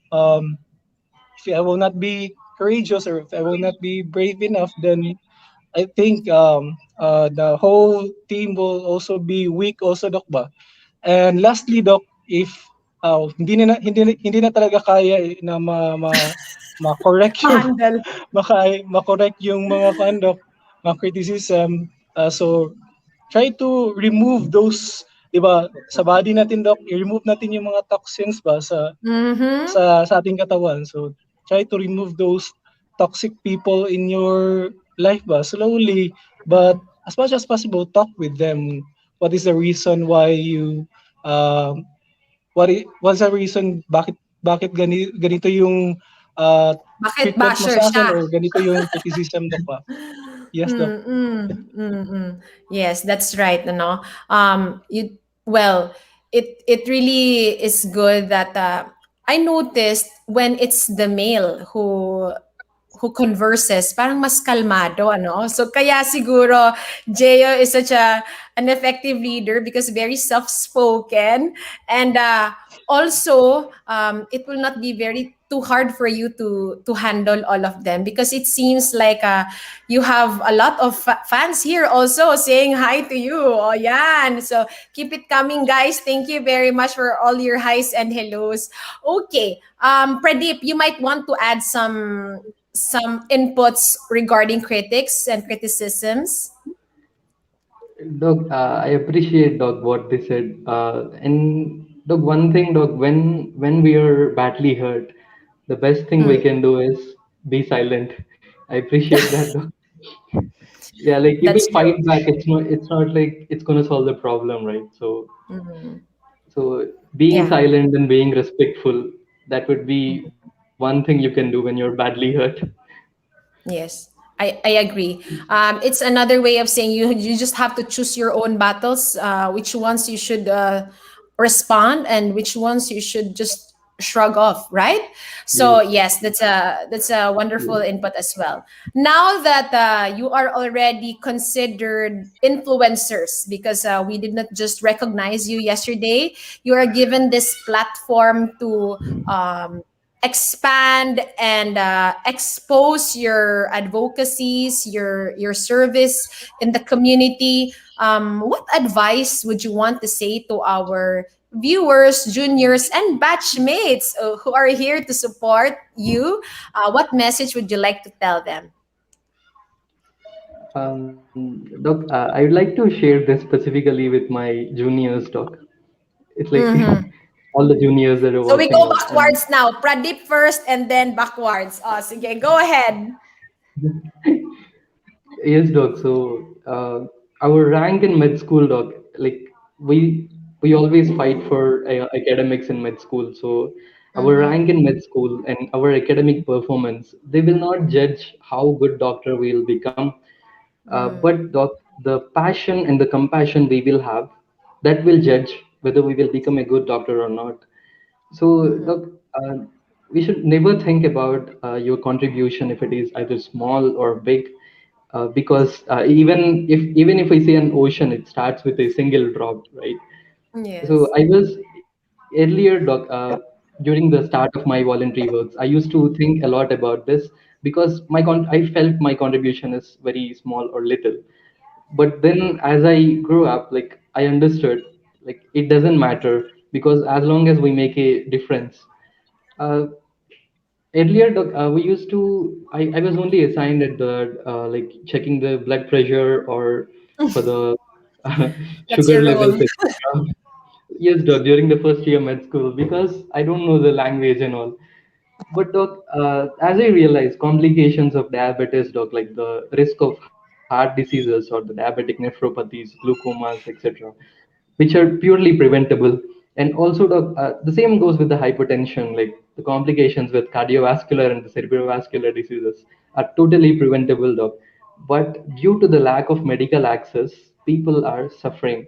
[SPEAKER 6] not be courageous, or if I will not be brave enough, then I think the whole team will also be weak also, Doc ba? And lastly, Doc, if hindi na talaga kaya na ma-correct yung
[SPEAKER 1] handle.
[SPEAKER 6] ma-correct yung mga kuan, Doc, criticism. So try to remove those, 'di ba? Sa body natin, doc, i-remove natin yung mga toxins ba
[SPEAKER 1] Mm-hmm.
[SPEAKER 6] sa ating katawan. So try to remove those toxic people in your life ba slowly, but as much as possible talk with them. What is the reason why you um what's the reason bakit ganito yung uh,
[SPEAKER 1] Bakit
[SPEAKER 6] treatment mo
[SPEAKER 1] basher
[SPEAKER 6] sa
[SPEAKER 1] siya?
[SPEAKER 6] akin or ganito yung criticism, doc ba? Yes, doc.
[SPEAKER 1] Yes, that's right. No, you well, it really is good that I noticed when it's the male who converses, parang mas kalmado, ano? So kaya siguro Jeo is such an effective leader because very soft-spoken, and also it will not be very too hard for you to handle all of them because it seems like you have a lot of fans here also saying hi to you. Oh, yan. So keep it coming, guys. Thank you very much for all your highs and hellos. Okay. Pradeep, you might want to add some inputs regarding critics and criticisms.
[SPEAKER 3] Dog, I appreciate dog what they said. And dog, one thing, dog, when we are badly hurt, the best thing we
[SPEAKER 1] Mm,
[SPEAKER 3] can do is be silent. I appreciate that, dog. Yeah, like if we
[SPEAKER 1] that's true.
[SPEAKER 3] fight back, it's not like it's gonna solve the problem, right?
[SPEAKER 1] Mhm.
[SPEAKER 3] So being
[SPEAKER 1] Yeah.
[SPEAKER 3] silent and being respectful, that would be one thing you can do when you're badly hurt.
[SPEAKER 1] Yes, I agree. It's another way of saying you just have to choose your own battles, which ones you should respond and which ones you should just shrug off, right? So
[SPEAKER 3] Yes.
[SPEAKER 1] yes, that's a wonderful input as well. Now that you are already considered influencers because we did not just recognize you yesterday, you are given this platform to um, expand and expose your advocacies, your service in the community. What advice would you want to say to our viewers, juniors, and batchmates who are here to support you? What message would you like to tell them?
[SPEAKER 3] Doc, I would like to share this specifically with my juniors, doc. It's like
[SPEAKER 1] Mm-hmm.
[SPEAKER 3] all the juniors that are
[SPEAKER 1] So we
[SPEAKER 3] watching
[SPEAKER 1] go
[SPEAKER 3] us. And
[SPEAKER 1] backwards now. Pradeep first and then backwards. Oh, sige, go ahead.
[SPEAKER 3] yes, doc. So our rank in med school, doc, like we we always fight for academics in med school. So our
[SPEAKER 1] Mm-hmm.
[SPEAKER 3] rank in med school and our academic performance, they will not judge how good doctor we will become. But doc, the passion and the compassion we will have, that will judge whether we will become a good doctor or not. So,
[SPEAKER 1] Mm-hmm.
[SPEAKER 3] doc, we should never think about your contribution if it is either small or big, because even if we see an ocean, it starts with a single drop, right? So
[SPEAKER 1] Yes.
[SPEAKER 3] I was earlier, doc, during the start of my voluntary works, I used to think a lot about this because I felt my contribution is very small or little. But then as I grew up, like I understood, like it doesn't matter because as long as we make a difference. Uh, Earlier, doc, we used to. I was only assigned at the like checking the blood pressure or for the
[SPEAKER 1] That's
[SPEAKER 3] sugar
[SPEAKER 1] your
[SPEAKER 3] levels,
[SPEAKER 1] role.
[SPEAKER 3] etc. Yes, doc, during the first year med school because I don't know the language and all. But doc, as I realized, complications of diabetes, doc, like the risk of heart diseases or the diabetic nephropathies, glucomas, etc., which are purely preventable. And also, doc, the same goes with the hypertension, like the complications with cardiovascular and the cerebrovascular diseases are totally preventable, doc. But due to the lack of medical access, people are suffering.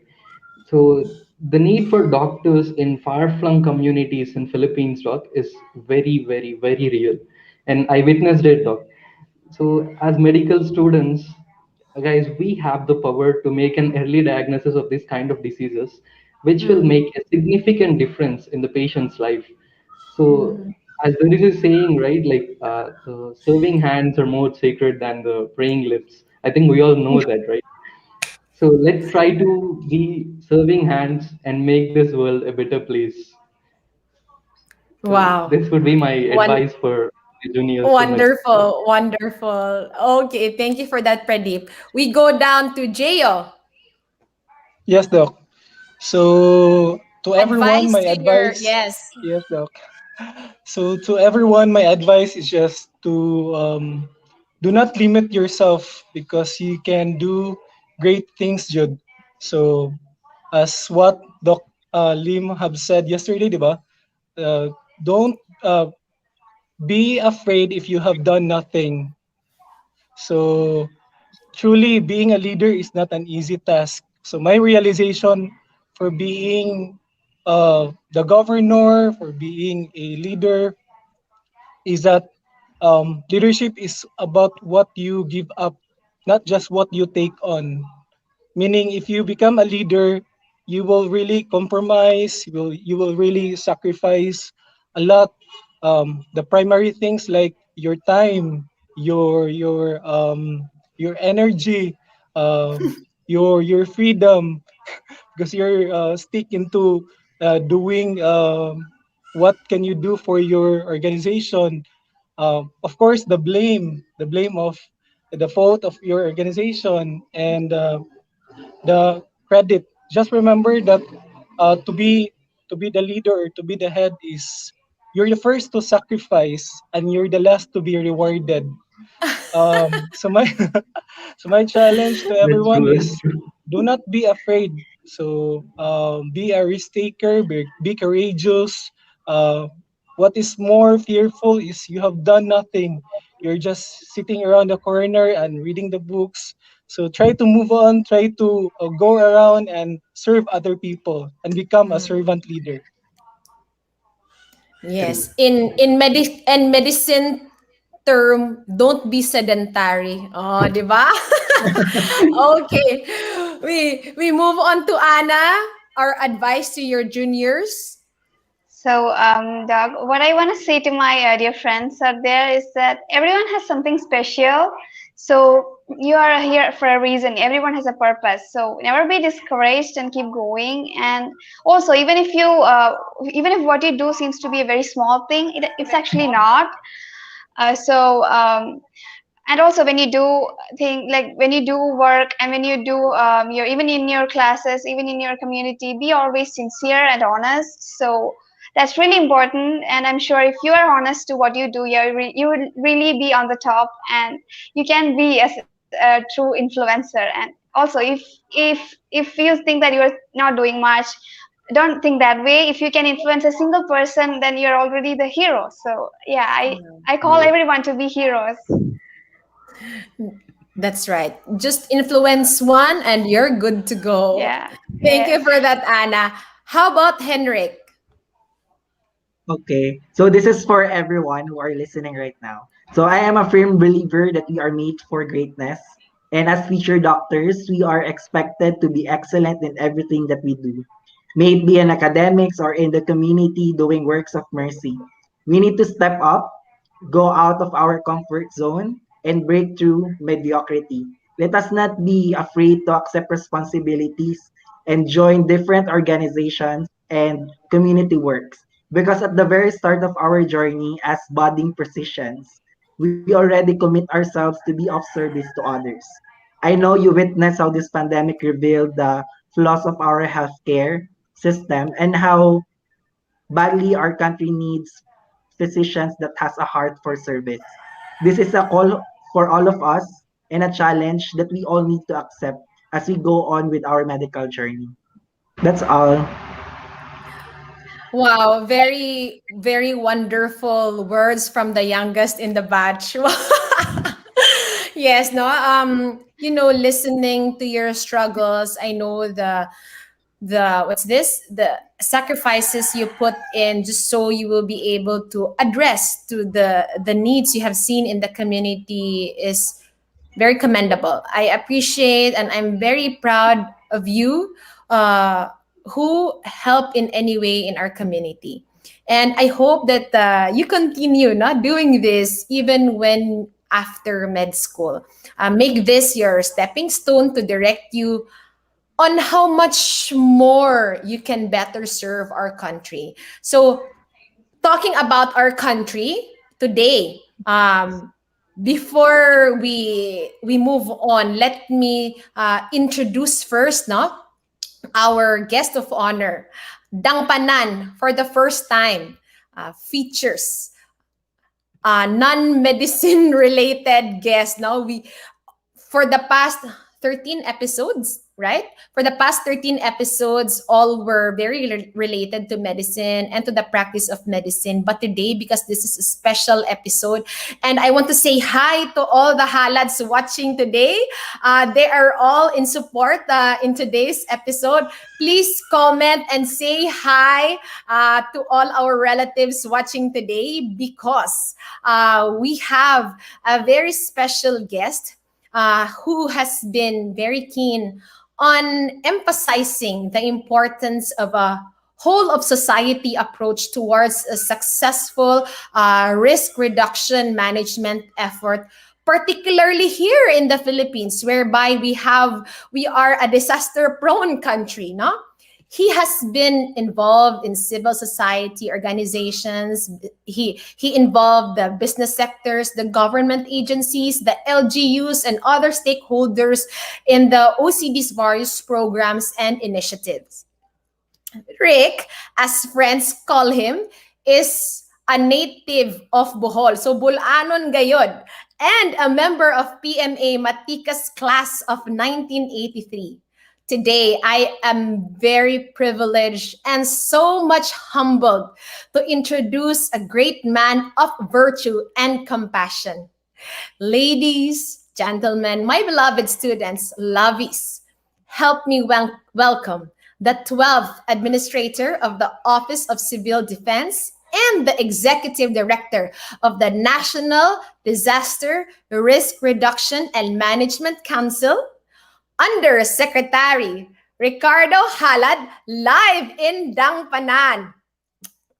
[SPEAKER 3] So the need for doctors in far-flung communities in Philippines, doc, is very, very, very real, and I witnessed it, doc. So as medical students, guys, we have the power to make an early diagnosis of this kind of diseases, which will
[SPEAKER 1] Mm-hmm.
[SPEAKER 3] make a significant difference in the patient's life. So
[SPEAKER 1] Mm-hmm.
[SPEAKER 3] as there is a saying, right, like the serving hands are more sacred than the praying lips. I think we all know that, right? So let's try to be serving hands and make this world a better place. So
[SPEAKER 1] Wow.
[SPEAKER 3] this would be my
[SPEAKER 1] One
[SPEAKER 3] advice for the juniors in my school.
[SPEAKER 1] Wonderful, wonderful. Okay, thank you for that, Pradeep. We go down to Geo.
[SPEAKER 6] Yes, Doc. So to everyone,
[SPEAKER 1] Advice
[SPEAKER 6] my
[SPEAKER 1] to your,
[SPEAKER 6] advice,
[SPEAKER 1] yes.
[SPEAKER 6] yes, Doc. So to everyone, my advice is just to do not limit yourself because you can do great things, Jude. So as what Doc Lim have said yesterday, di ba? Don't be afraid if you have done nothing. So truly being a leader is not an easy task. So my realization for being the governor, for being a leader, is that leadership is about what you give up, not just what you take on. Meaning, if you become a leader, you will really compromise. You will really sacrifice a lot. The primary things like your time, your energy, your freedom, because you're stick into doing what can you do for your organization. Of course, the blame of the fault of your organization, and the credit. Just remember that to be the leader or to be the head is you're the first to sacrifice and you're the last to be rewarded. So my so my challenge to
[SPEAKER 3] That's
[SPEAKER 6] everyone
[SPEAKER 3] true. That's
[SPEAKER 6] is
[SPEAKER 3] true.
[SPEAKER 6] do not be afraid. So be a risk taker, be courageous. Uh, what is more fearful is you have done nothing. You're just sitting around the corner and reading the books. So try to move on, try to go around and serve other people and become a servant leader.
[SPEAKER 1] Yes. In medicine term, don't be sedentary. Oh, di ba? Okay. We move on to Anna. Our advice to your juniors.
[SPEAKER 7] So, Doug, what I want to say to my dear friends out there is that everyone has something special. So, you are here for a reason. Everyone has a purpose. So, never be discouraged and keep going. And also, even if what you do seems to be a very small thing, it's actually not. And also when you do when you do work and when you do your even in your classes, even in your community, be always sincere and honest. So that's really important, and I'm sure if you are honest to what you do, you will really be on the top, and you can be a true influencer. And also, if you think that you are not doing much, don't think that way. If you can influence a single person, then you're already the hero. So yeah, I call
[SPEAKER 3] Yes.
[SPEAKER 7] everyone to be heroes.
[SPEAKER 1] That's right. Just influence one and you're good to go.
[SPEAKER 7] Yeah.
[SPEAKER 1] Thank you
[SPEAKER 7] Yes.
[SPEAKER 1] for that, Anna. How about Henrik?
[SPEAKER 5] Okay, so this is for everyone who are listening right now. So I am a firm believer that we are made for greatness. And as future doctors, we are expected to be excellent in everything that we do. May it be in academics or in the community doing works of mercy. We need to step up, go out of our comfort zone, and break through mediocrity. Let us not be afraid to accept responsibilities and join different organizations and community works. Because at the very start of our journey as budding physicians, we already commit ourselves to be of service to others. I know you witnessed how this pandemic revealed the flaws of our healthcare system and how badly our country needs physicians that has a heart for service. This is a call for all of us and a challenge that we all need to accept as we go on with our medical journey. That's all.
[SPEAKER 1] Wow, very, very wonderful words from the youngest in the batch. Yes, no. Listening to your struggles, I know the what's this? The sacrifices you put in just so you will be able to address to the needs you have seen in the community is very commendable. I appreciate and I'm very proud of you who help in any way in our community. And I hope that you continue not doing this even when after med school. Make this your stepping stone to direct you on how much more you can better serve our country. So, talking about our country today, Before we move on, let me introduce first, no, our guest of honor. DANGPANAN, for the first time, features non-medicine related guest. No, we for the past 13 episodes, right? For the past 13 episodes, all were very related to medicine and to the practice of medicine. But today, because this is a special episode, and I want to say hi to all the Halads watching today. They are all in support in today's episode. Please comment and say hi to all our relatives watching today, because we have a very special guest who has been very keen on emphasizing the importance of a whole of society approach towards a successful risk reduction management effort, particularly here in the Philippines, whereby we are a disaster prone country, no? He has been involved in civil society organizations. He involved the business sectors, the government agencies, the LGUs, and other stakeholders in the OCD's various programs and initiatives. Rick, as friends call him, is a native of Bohol. So Bulanon gayod, and a member of PMA Matikas class of 1983. Today, I am very privileged and so much humbled to introduce a great man of virtue and compassion. Ladies, gentlemen, my beloved students, lovies, help me welcome the 12th Administrator of the Office of Civil Defense and the Executive Director of the National Disaster Risk Reduction and Management Council, Undersecretary Ricardo Jalad, live in DANGPANAN.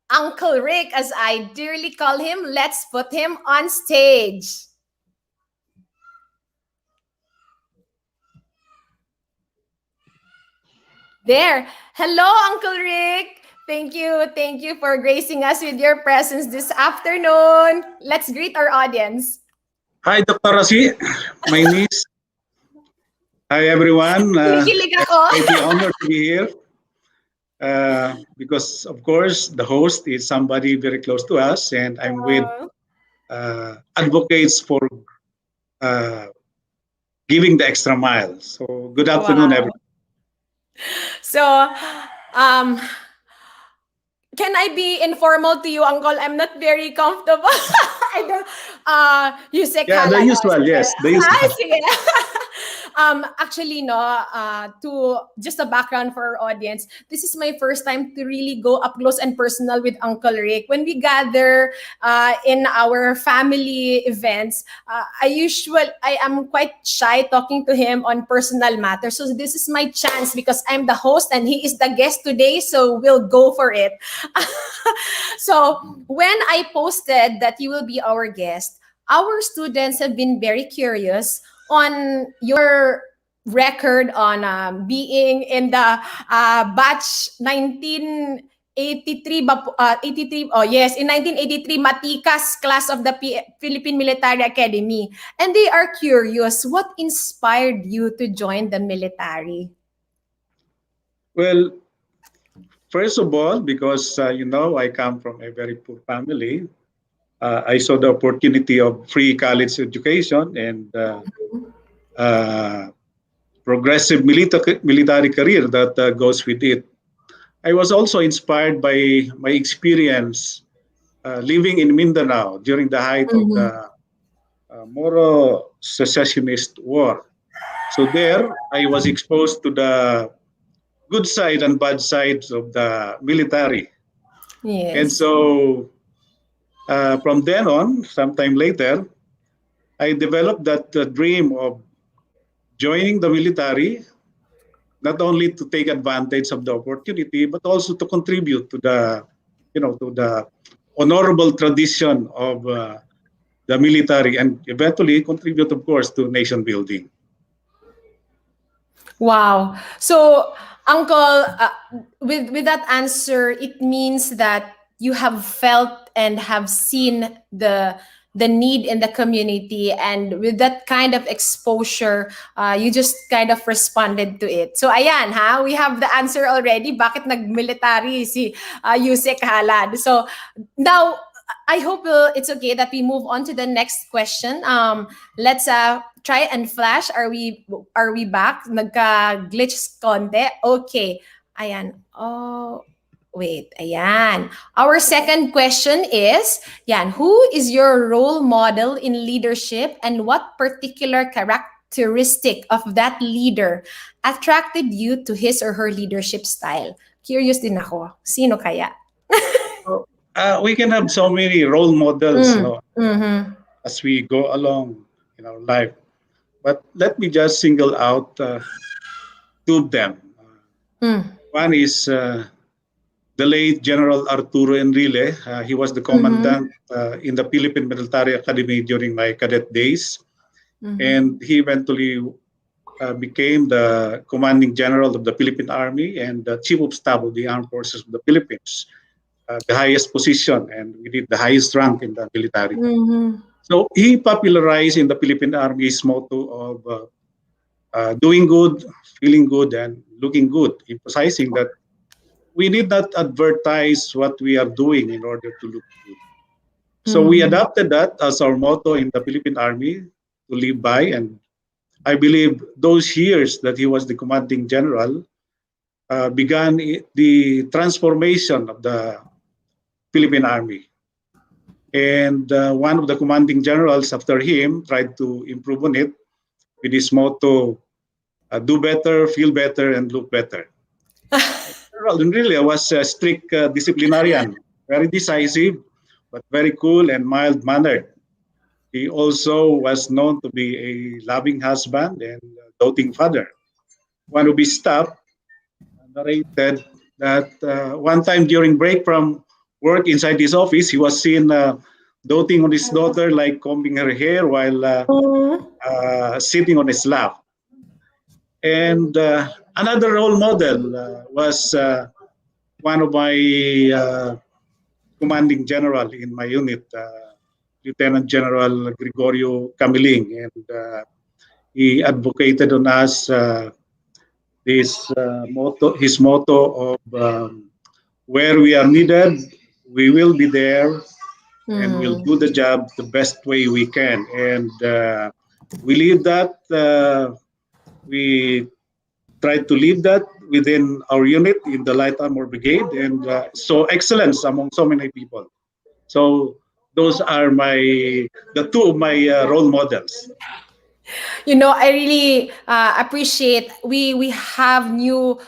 [SPEAKER 1] Uncle Rick, as I dearly call him, let's put him on stage. There. Hello, Uncle Rick. Thank you for gracing us with your presence this afternoon. Let's greet our audience.
[SPEAKER 8] Hi, Dr. Rossi, my niece. Hi, everyone.
[SPEAKER 1] Kinikilig ako.
[SPEAKER 8] I'm honored to be here because, of course, the host is somebody very close to us, and I'm with advocates for giving the extra mile. So, good afternoon, everyone.
[SPEAKER 1] So, can I be informal to you, Uncle? I'm not very comfortable. I don't. USEC.
[SPEAKER 8] Yeah, the usual. Yes, the usual.
[SPEAKER 1] Sige. Actually, no, to just a background for our audience, this is my first time to really go up close and personal with Uncle Rick. When we gather in our family events, I am quite shy talking to him on personal matters. So this is my chance because I'm the host and he is the guest today. So we'll go for it. So when I posted that you will be our guest, our students have been very curious on your record on being in the batch 1983, 83, oh yes, in 1983 Matikas class of the Philippine Military Academy. And they are curious, what inspired you to join the military?
[SPEAKER 8] Well, first of all, because, I come from a very poor family. I saw the opportunity of free college education and progressive military career that goes with it. I was also inspired by my experience living in Mindanao during the height of the Moro secessionist war. So there, I was exposed to the good side and bad sides of the military.
[SPEAKER 1] Yes.
[SPEAKER 8] And so from then on, sometime later, I developed that dream of joining the military, not only to take advantage of the opportunity, but also to contribute to the, to the honorable tradition of the military, and eventually contribute, of course, to nation building.
[SPEAKER 1] Wow. So, Uncle, with that answer, it means that you have felt and have seen the the need in the community, and with that kind of exposure, you just kind of responded to it. So ayan ha, we have the answer already. Bakit nag-military si USEC Jalad? So now, I hope it's okay that we move on to the next question. Let's try and flash. Are we back? Nagka-glitch konti. Okay. Ayan. Oh, wait. Ayan. Our second question is, who is your role model in leadership, and what particular characteristic of that leader attracted you to his or her leadership style? Curious din ako. Sino kaya?
[SPEAKER 8] We can have so many role models,
[SPEAKER 1] Mm-hmm.
[SPEAKER 8] as we go along in our life. But let me just single out two of them. One is the late General Arturo Enrile. He was the commandant in the Philippine Military Academy during my cadet days. And he eventually became the commanding general of the Philippine Army and the chief of staff of the Armed Forces of the Philippines. The highest position, and we did the highest rank in the military. So he popularized in the Philippine Army his motto of doing good, feeling good, and looking good, emphasizing that we need not advertise what we are doing in order to look good. So we adopted that as our motto in the Philippine Army to live by, and I believe those years that he was the commanding general began the transformation of the Philippine Army. And one of the commanding generals after him tried to improve on it with his motto, do better, feel better, and look better. General Enrile was a strict disciplinarian, very decisive, but very cool and mild-mannered. He also was known to be a loving husband and doting father. One of his staff narrated that one time during break from work inside his office, he was seen doting on his daughter, like combing her hair while sitting on his lap. And another role model was one of my commanding general in my unit, Lieutenant General Gregorio Camiling, and he advocated on us his motto of where we are needed, we will be there, and we'll do the job the best way we can. And we leave that, we try to leave that within our unit in the Light Armor Brigade, and so excellence among so many people. So those are the two of my role models.
[SPEAKER 1] I really appreciate we have new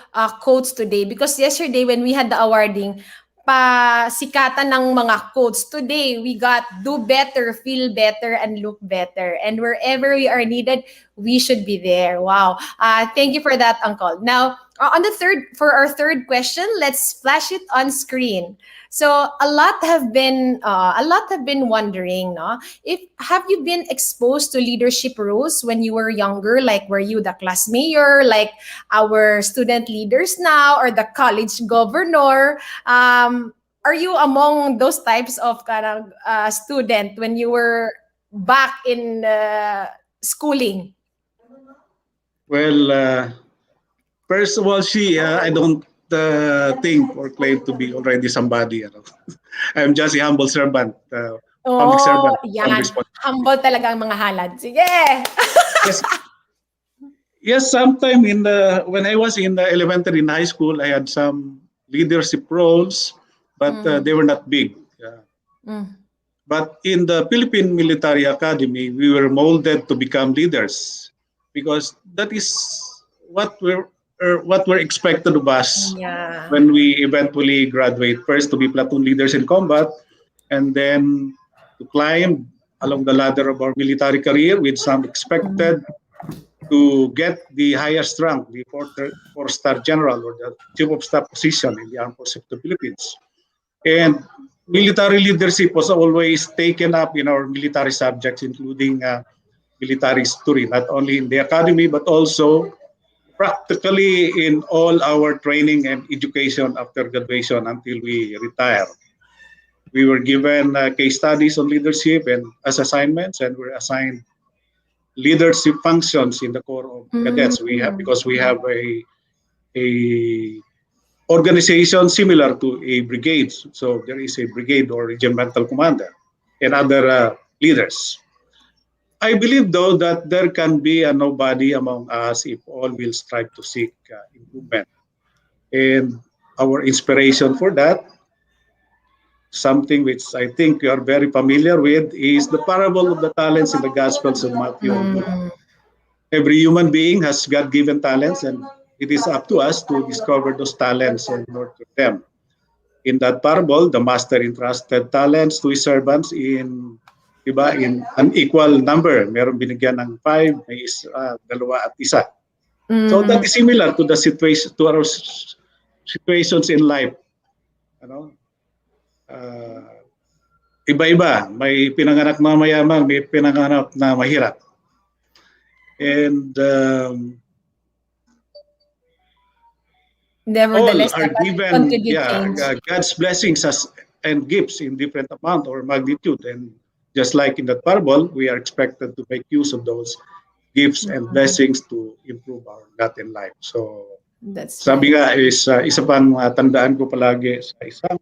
[SPEAKER 1] quotes today, because yesterday when we had the awarding, pasikatan ng mga quotes. Today we got do better, feel better, and look better. And wherever we are needed, we should be there. Wow. Thank you for that, Uncle. Now, for our third question, let's flash it on screen. So a lot have been wondering, no? Have you been exposed to leadership roles when you were younger? Like, were you the class mayor, like our student leaders now, or the college governor? Are you among those types of kind of student when you were back in schooling?
[SPEAKER 8] Well, first of all, I don't think or claim to be already somebody. I'm just a humble servant, public servant.
[SPEAKER 1] Yan. Humble talaga ang mga halad. Sige!
[SPEAKER 8] Yes, sometime when I was in the elementary and high school, I had some leadership roles, but they were not big. But in the Philippine Military Academy, we were molded to become leaders, because that is what we're expected of us when we eventually graduate. First, to be platoon leaders in combat, and then to climb along the ladder of our military career, with some expected to get the highest rank, the four-star general, or the chief of staff position in the Armed Forces of the Philippines. And military leadership was always taken up in our military subjects, including military history, not only in the academy, but also practically in all our training and education after graduation until we retire. We were given case studies on leadership and as assignments, and we're assigned leadership functions in the Corps of Cadets. We have because we have a organization similar to a brigade. So there is a brigade or regimental commander and other leaders. I believe, though, that there can be a nobody among us if all will strive to seek improvement. And our inspiration for that, something which I think you are very familiar with, is the parable of the talents in the Gospels of Matthew and Luke. Every human being has God-given talents, and it is up to us to discover those talents and nurture them. In that parable, the master entrusted talents to his servants in an equal number. Meron binigyan ng 5, may dalawa at isa. So that is similar to the situation, to our situations in life. Ano? Iba-iba. May pinanganak na mayaman, may pinanganak na mahirap. And
[SPEAKER 1] Nevertheless,
[SPEAKER 8] all are
[SPEAKER 1] dapat
[SPEAKER 8] given
[SPEAKER 1] contribute change.
[SPEAKER 8] God's blessings and gifts in different amount or magnitude. And just like in that parable, we are expected to make use of those gifts and blessings to improve our lot in life. So,
[SPEAKER 1] That's
[SPEAKER 8] sabi
[SPEAKER 1] right.
[SPEAKER 8] nga is isa pang tandaan ko palagi sa isang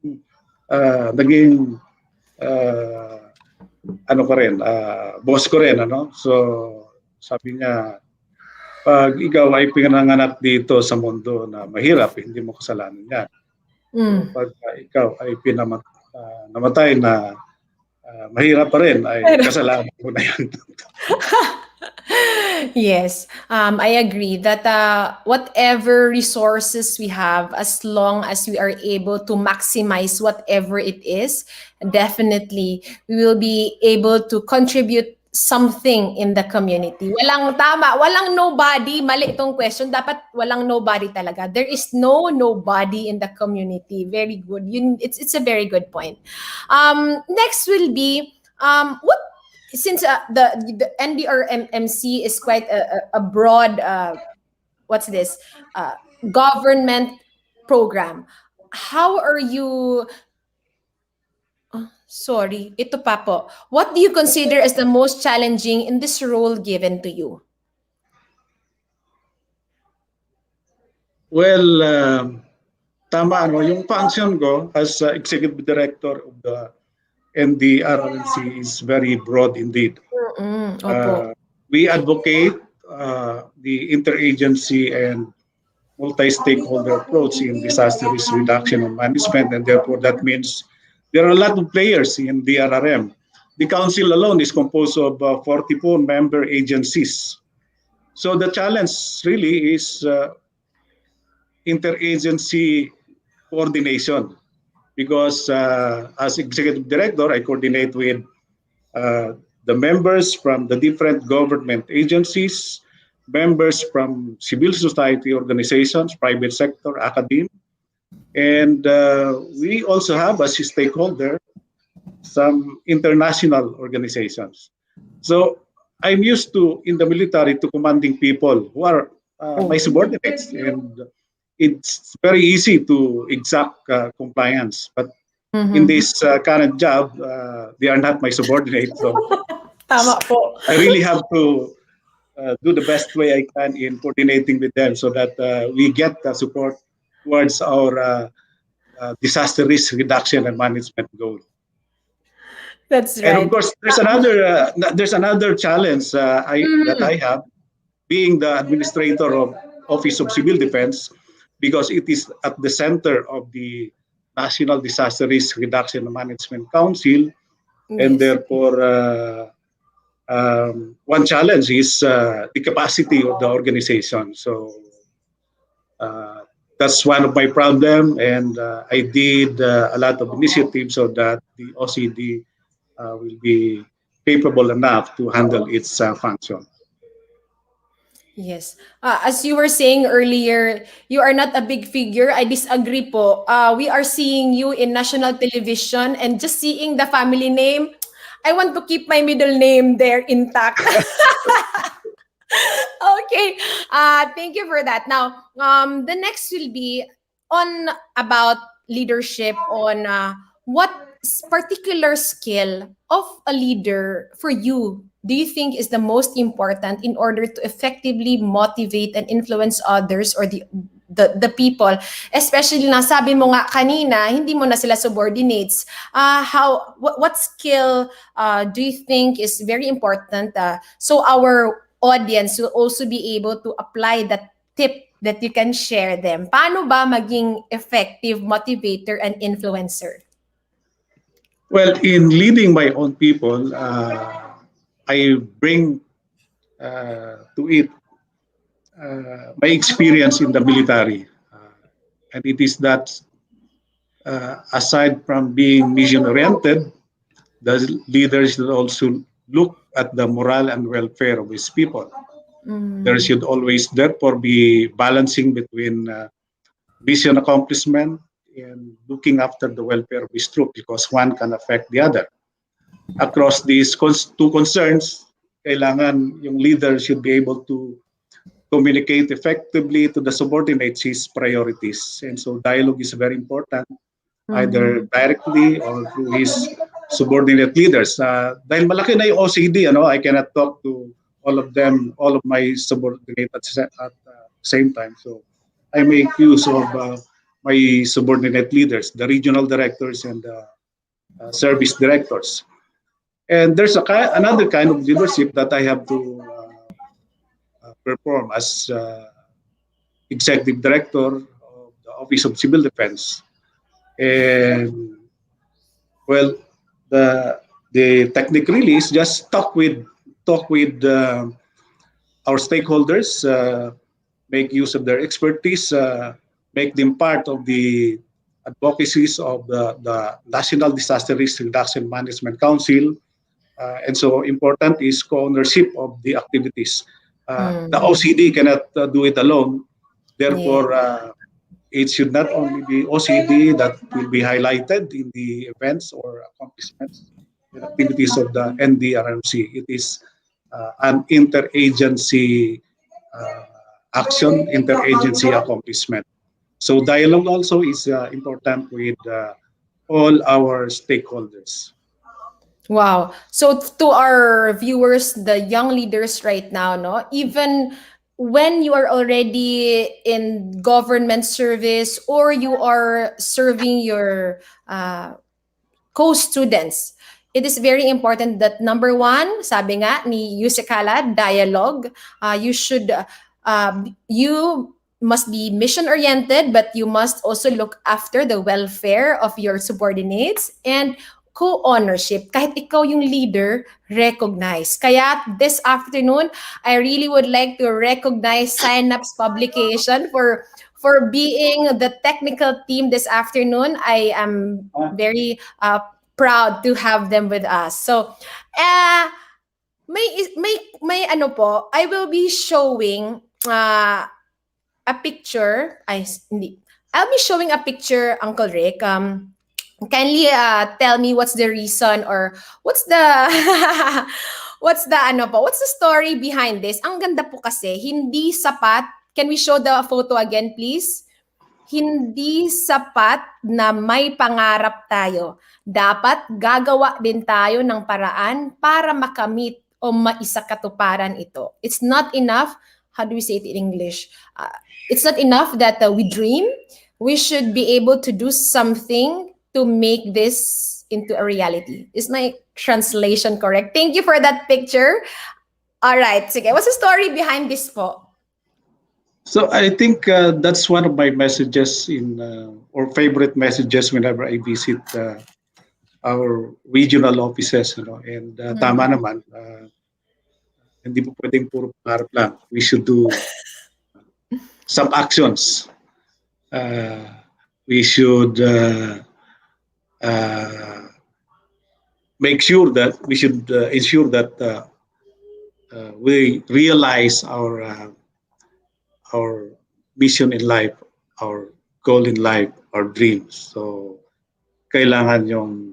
[SPEAKER 8] naging ano ko rin, boss ko rin, ano? So, sabi niya, pag ikaw ay pinanganak dito sa mundo na mahirap, hindi mo kasalanan yan. So, pag ikaw ay namatay na mahirap pa rin, ay kasalanan mo na yan.
[SPEAKER 1] Yes, I agree that whatever resources we have, as long as we are able to maximize whatever it is, definitely we will be able to contribute something in the community. Walang tama, walang nobody. Mali itong question. Dapat walang nobody talaga. There is nobody in the community. Very good. It's a very good point. Next will be what. Since the NDRMMC is quite a broad, what's this, government program, how are you, sorry, ito pa po. What do you consider as the most challenging in this role given to you?
[SPEAKER 8] Well, tama, ano, yung function ko as executive director of the NDRMMC is very broad indeed. We advocate the interagency and multi-stakeholder approach in disaster risk reduction and management, and therefore that means there are a lot of players in DRRM. The council alone is composed of 44 member agencies. So the challenge really is interagency coordination. Because as executive director, I coordinate with the members from the different government agencies, members from civil society organizations, private sector, academia, and we also have as a stakeholder some international organizations. So I'm used to, in the military, to commanding people who are my subordinates, and it's very easy to exact compliance. But in this current job, they are not my subordinates. So
[SPEAKER 1] Tama po.
[SPEAKER 8] I really have to do the best way I can in coordinating with them so that we get the support towards our disaster risk reduction and management goal.
[SPEAKER 1] That's right.
[SPEAKER 8] And of course, there's another challenge that I have, being the administrator of Office of Civil Defense, because it is at the center of the National Disaster Risk Reduction and Management Council, and therefore one challenge is the capacity of the organization. So that's one of my problems, and I did a lot of initiatives so that the OCD will be capable enough to handle its function.
[SPEAKER 1] Yes. As you were saying earlier, you are not a big figure. I disagree po. We are seeing you in national television, and just seeing the family name, I want to keep my middle name there intact. Okay. Thank you for that. Now, the next will be on about leadership, on what particular skill of a leader for you do you think is the most important in order to effectively motivate and influence others or the people, especially na sabi mo nga kanina hindi mo na sila subordinates, what skill do you think is very important so our audience will also be able to apply that tip that you can share them? Paano ba maging effective motivator and influencer?
[SPEAKER 8] Well, in leading my own people, I bring to it my experience in the military. And it is that aside from being mission-oriented, the leader should also look at the morale and welfare of his people. There should always, therefore, be balancing between mission accomplishment and looking after the welfare of his troop, because one can affect the other. Across these two concerns, kailangan yung leader should be able to communicate effectively to the subordinates his priorities. And so dialogue is very important, either directly or through his subordinate leaders. Dahil malaki na yung OCD, I cannot talk to all of them, all of my subordinates at the same time. So I make use of my subordinate leaders, the regional directors and the service directors. And there's another kind of leadership that I have to perform as executive director of the Office of Civil Defense. And well, the technique really is just talk with our stakeholders, make use of their expertise, make them part of the advocacies of the National Disaster Risk Reduction Management Council. And so important is co-ownership of the activities. The OCD cannot do it alone. Therefore, it should not only be OCD that will be highlighted in the events or accomplishments and activities of the NDRMMC. It is an interagency action, interagency accomplishment. So dialogue also is important with all our stakeholders.
[SPEAKER 1] Wow. So to our viewers, the young leaders right now, no, even when you are already in government service or you are serving your co-students, it is very important that number one, sabi nga ni USEC Jalad, dialogue. You must be mission-oriented, but you must also look after the welfare of your subordinates and co-ownership. Kahit ikaw yung leader, recognize. Kaya this afternoon, I really would like to recognize Synapse Publication for being the technical team this afternoon. I am very proud to have them with us. So, may ano po, I will be showing a picture. I'll be showing a picture, Uncle Rick. Kindly tell me what's the reason or what's the what's the story behind this? Ang ganda po kasi, hindi sapat. Can we show the photo again, please? Hindi sapat na may pangarap tayo. Dapat gagawa din tayo ng paraan para makamit o maisakatuparan ito. It's not enough. How do we say it in English? It's not enough that we dream. We should be able to do something to make this into a reality. Is my translation correct? Thank you for that picture. All right. Sige, what's the story behind this po?
[SPEAKER 8] So I think that's one of my messages or favorite messages whenever I visit our regional offices. And tama naman, hindi po pwedeng puro pangarap lang. We should do some actions. We should make sure that we should ensure that we realize our mission in life, our goal in life, our dreams. So kailangan yung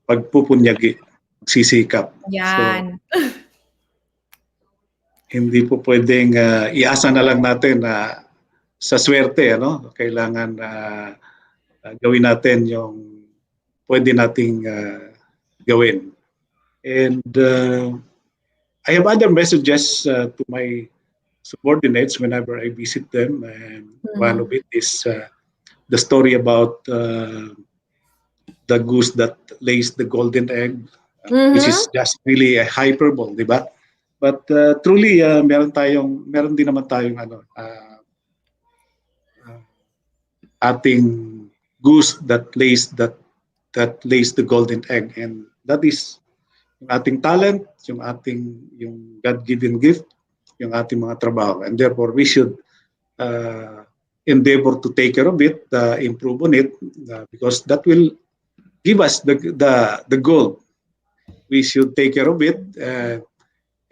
[SPEAKER 8] pagpupunyagi, sisikap.
[SPEAKER 1] Yan.
[SPEAKER 8] So, hindi po pwedeng iasa na lang natin sa swerte, Kailangan gawin natin yung pwede nating gawin. And I have other messages to my subordinates whenever I visit them, and one of it is the story about the goose that lays the golden egg, which is just really a hyperbole, di ba? But truly, meron din naman tayong ating goose that lays the golden egg, and that is yung ating talent, yung God-given gift, yung ating mga trabaho, and therefore we should endeavor to take care of it, improve on it, because that will give us the goal. We should take care of it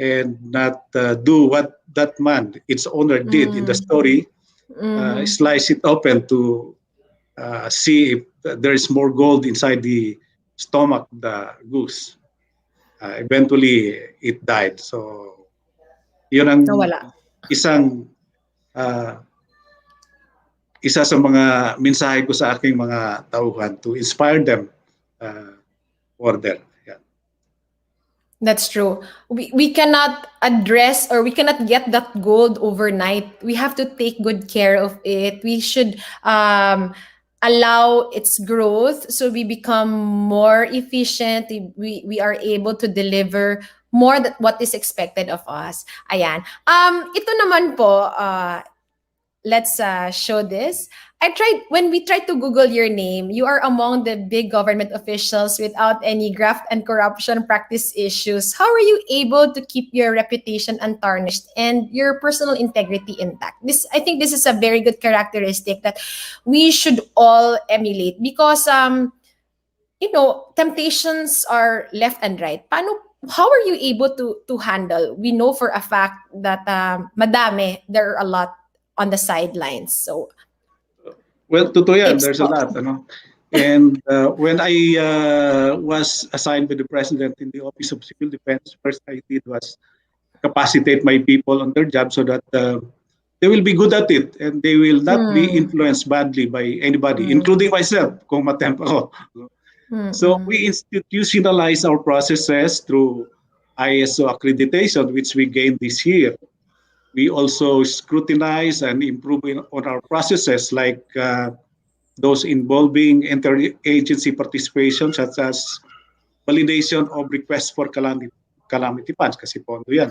[SPEAKER 8] and not do what that man, its owner, did in the story. Slice it open to see if there is more gold inside the stomach of the goose. Eventually, it died. So, yun ang isang isa sa mga mensahe ko sa aking mga tauhan, to inspire them further. Yeah.
[SPEAKER 1] That's true. We cannot address, or we cannot get that gold overnight. We have to take good care of it. We should allow its growth so we become more efficient. We are able to deliver more than what is expected of us. Ayan. Ito naman po, let's show this. When we tried to Google your name, you are among the big government officials without any graft and corruption practice issues. How are you able to keep your reputation untarnished and your personal integrity intact? I think this is a very good characteristic that we should all emulate, because temptations are left and right. How are you able to handle? We know for a fact that there are a lot on the sidelines. So,
[SPEAKER 8] well, totoo yan. There's a lot. And when I was assigned by the President in the Office of Civil Defense, first I did was capacitate my people on their job so that they will be good at it and they will not be influenced badly by anybody, including myself, kung matemp ako. So we institutionalize our processes through ISO accreditation, which we gained this year. We also scrutinize and improve on our processes, like those involving interagency participation, such as validation of requests for calamity funds, kasi pondo yan,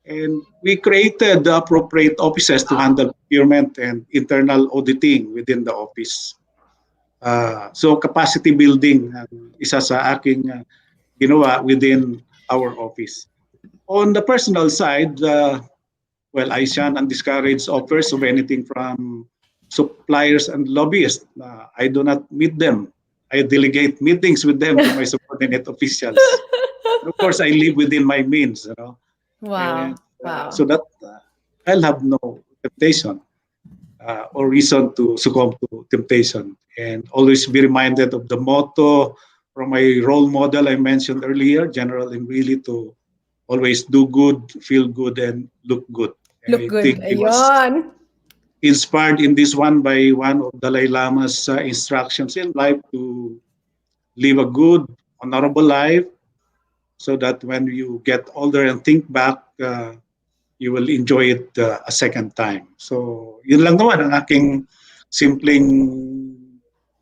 [SPEAKER 8] And we created the appropriate offices to handle procurement and internal auditing within the office. So capacity building, isa sa aking ginawa within our office. On the personal side, well, I shun and discourage offers of anything from suppliers and lobbyists. I do not meet them. I delegate meetings with them to my subordinate officials. And of course, I live within my means.
[SPEAKER 1] Wow.
[SPEAKER 8] And, so that I'll have no temptation or reason to succumb to temptation. And always be reminded of the motto from my role model I mentioned earlier, General Imrili, to always do good, feel good, and look good. And
[SPEAKER 1] Look good.
[SPEAKER 8] I think he was inspired in this one by one of Dalai Lama's instructions in life, to live a good, honorable life, so that when you get older and think back, you will enjoy it a second time. So, yun lang naman ang aking simpleng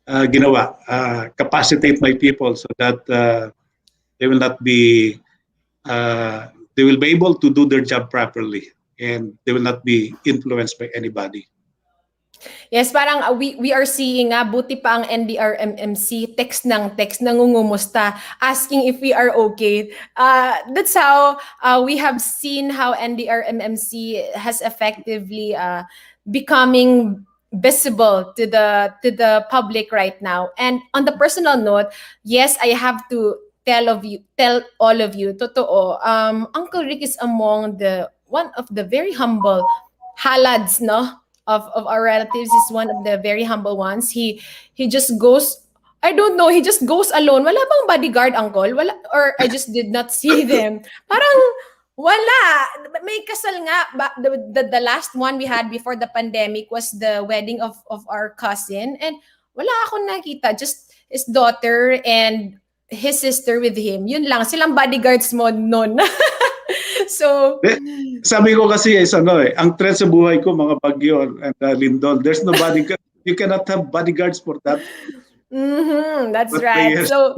[SPEAKER 8] ginawa. Capacitate my people so that they will not be, they will be able to do their job properly, and they will not be influenced by anybody.
[SPEAKER 1] Yes, parang we are seeing buti pa ang NDRMMC, text nangungumusta, asking if we are okay. That's how we have seen how NDRMMC has effectively becoming visible to the public right now. And on the personal note, yes, I have to tell all of you, totoo, Uncle Rick is among one of the very humble halads, no? Of our relatives. Is one of the very humble ones. He just goes, I don't know, he just goes alone. Wala bang bodyguard, Uncle? Wala, or I just did not see them. Parang wala. May kasal nga. The last one we had before the pandemic was the wedding of our cousin, and wala akong nakita. Just his daughter and his sister with him. Yun lang. Silang bodyguards mo nun. So,
[SPEAKER 8] Sabi ko kasi is ang threat sa buhay ko mga bagyo and lindol. There's no bodyguard. You cannot have bodyguards for that.
[SPEAKER 1] That's
[SPEAKER 8] But
[SPEAKER 1] right.
[SPEAKER 8] yes.
[SPEAKER 1] So,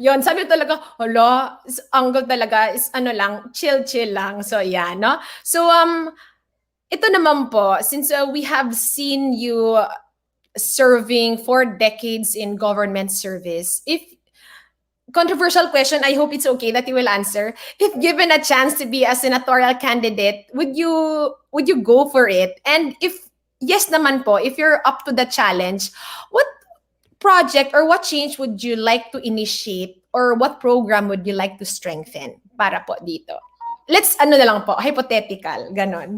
[SPEAKER 1] yun, sabi ko talaga, hala, uncle talaga is lang, chill lang. So, yeah, no? So, ito naman po, since we have seen you serving for decades in government service, if controversial question, I hope it's okay that you will answer. If given a chance to be a senatorial candidate, would you go for it? And if yes naman po, if you're up to the challenge, what project or what change would you like to initiate or what program would you like to strengthen para po dito? Let's na lang po, hypothetical, ganon.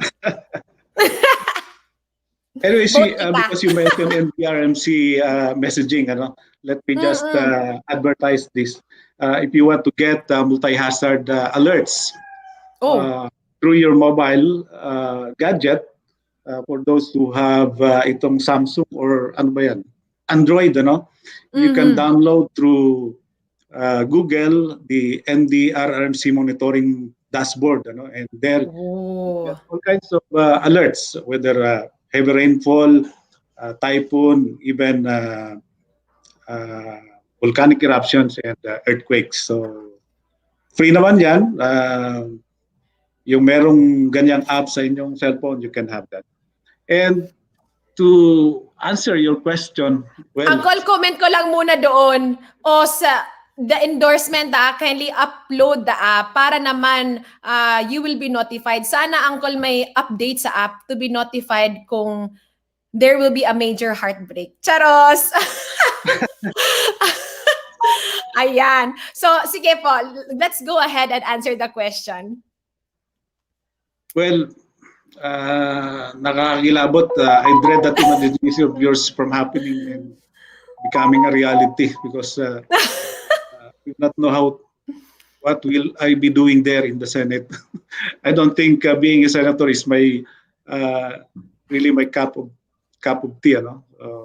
[SPEAKER 8] Anyway,
[SPEAKER 1] Both
[SPEAKER 8] because you mentioned NDRMMC messaging, let me just advertise this. If you want to get multi-hazard alerts through your mobile gadget, for those who have itong Samsung or ano ba yan? Android, you can download through Google the NDRMMC monitoring dashboard, and there all kinds of alerts, whether heavy rainfall, typhoon, even volcanic eruptions and earthquakes. So free naman yan. Yung merong ganyang app sa inyong cellphone, you can have that. And to answer your question, well,
[SPEAKER 1] Uncle, comment ko lang muna doon. O sa the endorsement, kindly upload the app para naman you will be notified. Sana, Uncle, may update sa app to be notified kung there will be a major heartbreak. Charos! Ayan. So, sige po, let's go ahead and answer the question.
[SPEAKER 8] well, nakakilabot. I dread that imagination of yours from happening and becoming a reality because we do not know what will I be doing there in the Senate. I don't think being a senator is my really my cup of tea,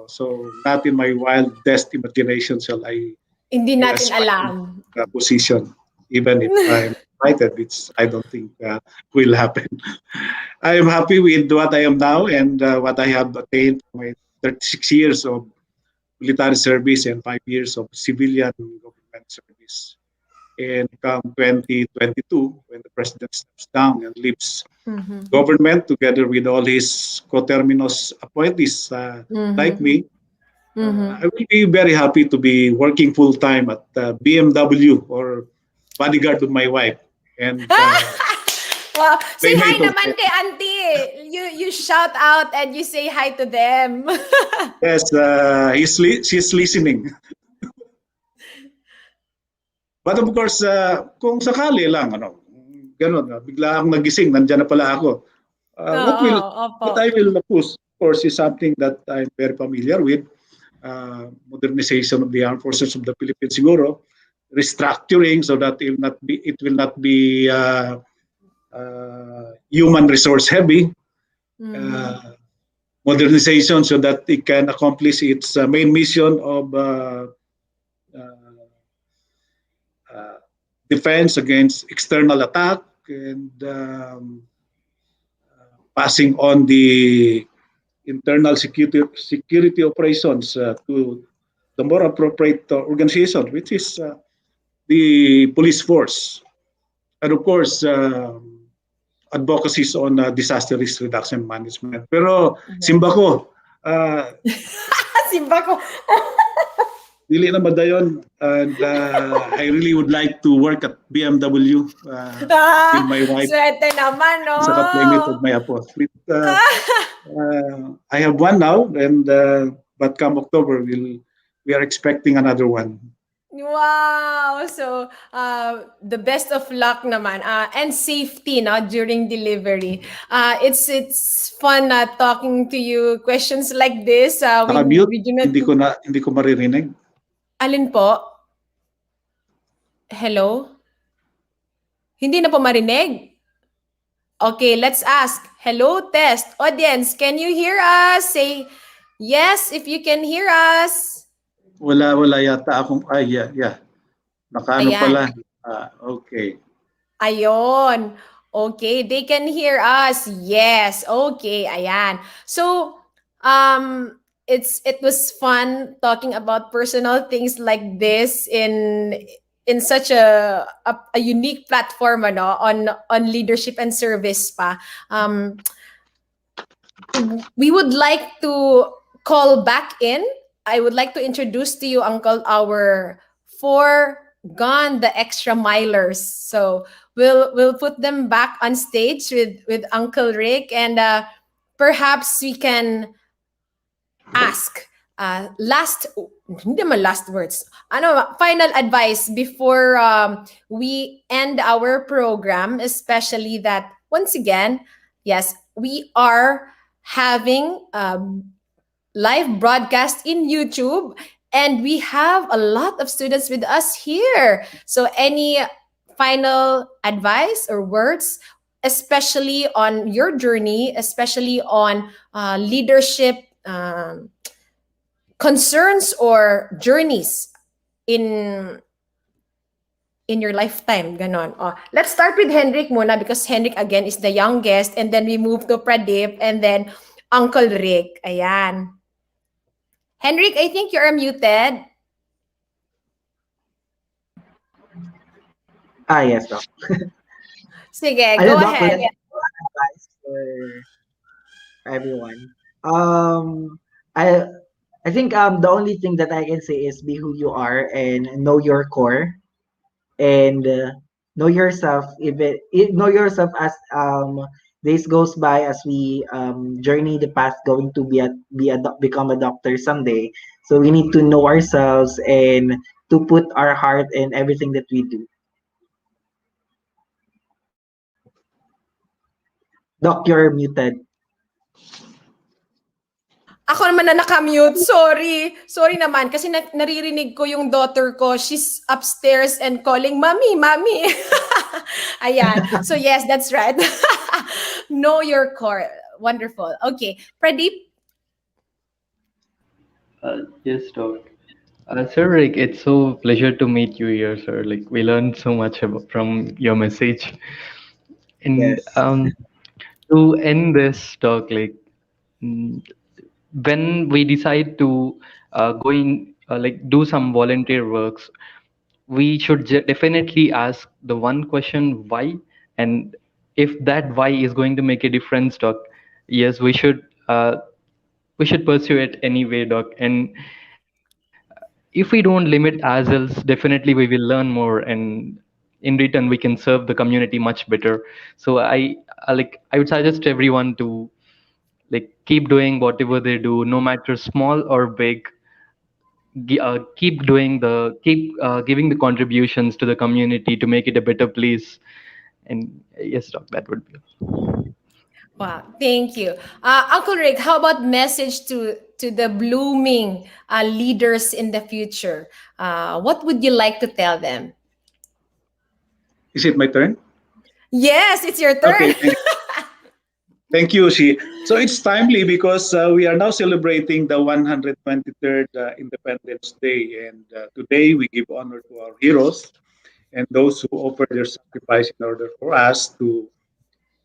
[SPEAKER 8] so not in my wildest imagination shall I
[SPEAKER 1] Hindi natin
[SPEAKER 8] aspire
[SPEAKER 1] alam.
[SPEAKER 8] position, even if I'm invited, which I don't think will happen. I am happy with what I am now and what I have attained from my 36 years of military service and 5 years of civilian government service. And come 2022, when the president steps down and leaves government together with all his coterminous appointees like me, I will be very happy to be working full-time at BMW or bodyguard of my wife. And
[SPEAKER 1] Wow. Say hi
[SPEAKER 8] Playmate of
[SPEAKER 1] naman kay auntie. You shout out and you say hi to them.
[SPEAKER 8] yes, she's listening. But of course, kung sakali lang, ganun, bigla akong nagising, nandiyan na pala ako. What I will push, of course, is something that I'm very familiar with. Modernization of the armed forces of the Philippines, siguro, restructuring so that it will not be human resource heavy. Modernization so that it can accomplish its main mission of defense against external attack and passing on the internal security operations to the more appropriate organization, which is the police force. And of course, advocacies on disaster risk reduction management. Pero simba ko,
[SPEAKER 1] Simba ko.
[SPEAKER 8] dili na madayon, and I really would like to work at BMW with my wife.
[SPEAKER 1] Swerte naman, no?
[SPEAKER 8] Sa ka-playmate of my apo. I have one now, and but come October, we are expecting another one.
[SPEAKER 1] Wow! So, the best of luck naman. And safety, no, during delivery. It's fun talking to you. Questions like this.
[SPEAKER 8] Naka-mute,
[SPEAKER 1] we do not...
[SPEAKER 8] hindi ko maririnig.
[SPEAKER 1] Alin po? Hello? Hindi na po marinig? Okay, let's ask. Hello, test. Audience, can you hear us? Say, Yes, if you can hear us.
[SPEAKER 8] Wala yata akong, yeah. Nakaano
[SPEAKER 1] Ayan.
[SPEAKER 8] pala. Okay.
[SPEAKER 1] Ayon. Okay, they can hear us. Yes. Okay, ayan. So, it was fun talking about personal things like this in such a unique platform ano on leadership and service pa. We would like to call back in. I would like to introduce to you, Uncle, our four gone the extra milers. So we'll put them back on stage with Uncle Rick, and perhaps we can ask last hindi naman last words, ano, final advice before we end our program, especially that once again, yes, we are having live broadcast in YouTube, and we have a lot of students with us here. So any final advice or words, especially on your journey, especially on leadership concerns or journeys in your lifetime, ganon. Oh, let's start with Henrik muna, because Henrik again is the youngest, and then we move to Pradeep, and then Uncle Rick. Ayan. Henrik, I think you're muted.
[SPEAKER 5] Yes, Doc.
[SPEAKER 1] Sige,
[SPEAKER 5] Ano,
[SPEAKER 1] go
[SPEAKER 5] Doc,
[SPEAKER 1] ahead.
[SPEAKER 5] advice for everyone. I think the only thing that I can say is be who you are and know your core, and know yourself. Know yourself as days goes by, as we journey the path going to become a doctor someday. So we need to know ourselves and to put our heart in everything that we do. Doc, you're muted.
[SPEAKER 1] Ako naman na nakamute. Sorry. Sorry naman. Kasi naririnig ko yung daughter ko. She's upstairs and calling, Mommy, Mommy. Ayan. So yes, that's right. Know your core. Wonderful. Okay. Pradeep?
[SPEAKER 3] Yes, Doc. Sir Rick, it's so pleasure to meet you here, sir. Like we learned so much from your message. And
[SPEAKER 5] Yes.
[SPEAKER 3] to end this talk, like mm, when we decide to going like do some volunteer works, we should definitely ask the one question why, and if that why is going to make a difference, Doc, yes, we should pursue it anyway, Doc. And if we don't limit ourselves, definitely we will learn more, and in return we can serve the community much better. So I would suggest everyone to like keep doing whatever they do, no matter small or big. Keep giving the contributions to the community to make it a better place. And yes, Doc, that would be all.
[SPEAKER 1] Wow, thank you. Uncle Rick, how about message to the blooming leaders in the future? What would you like to tell them?
[SPEAKER 8] Is it my turn?
[SPEAKER 1] Yes, it's your turn.
[SPEAKER 8] Okay. Thank you, Shi. So it's timely because we are now celebrating the 123rd Independence Day, and today we give honor to our heroes and those who offered their sacrifice in order for us to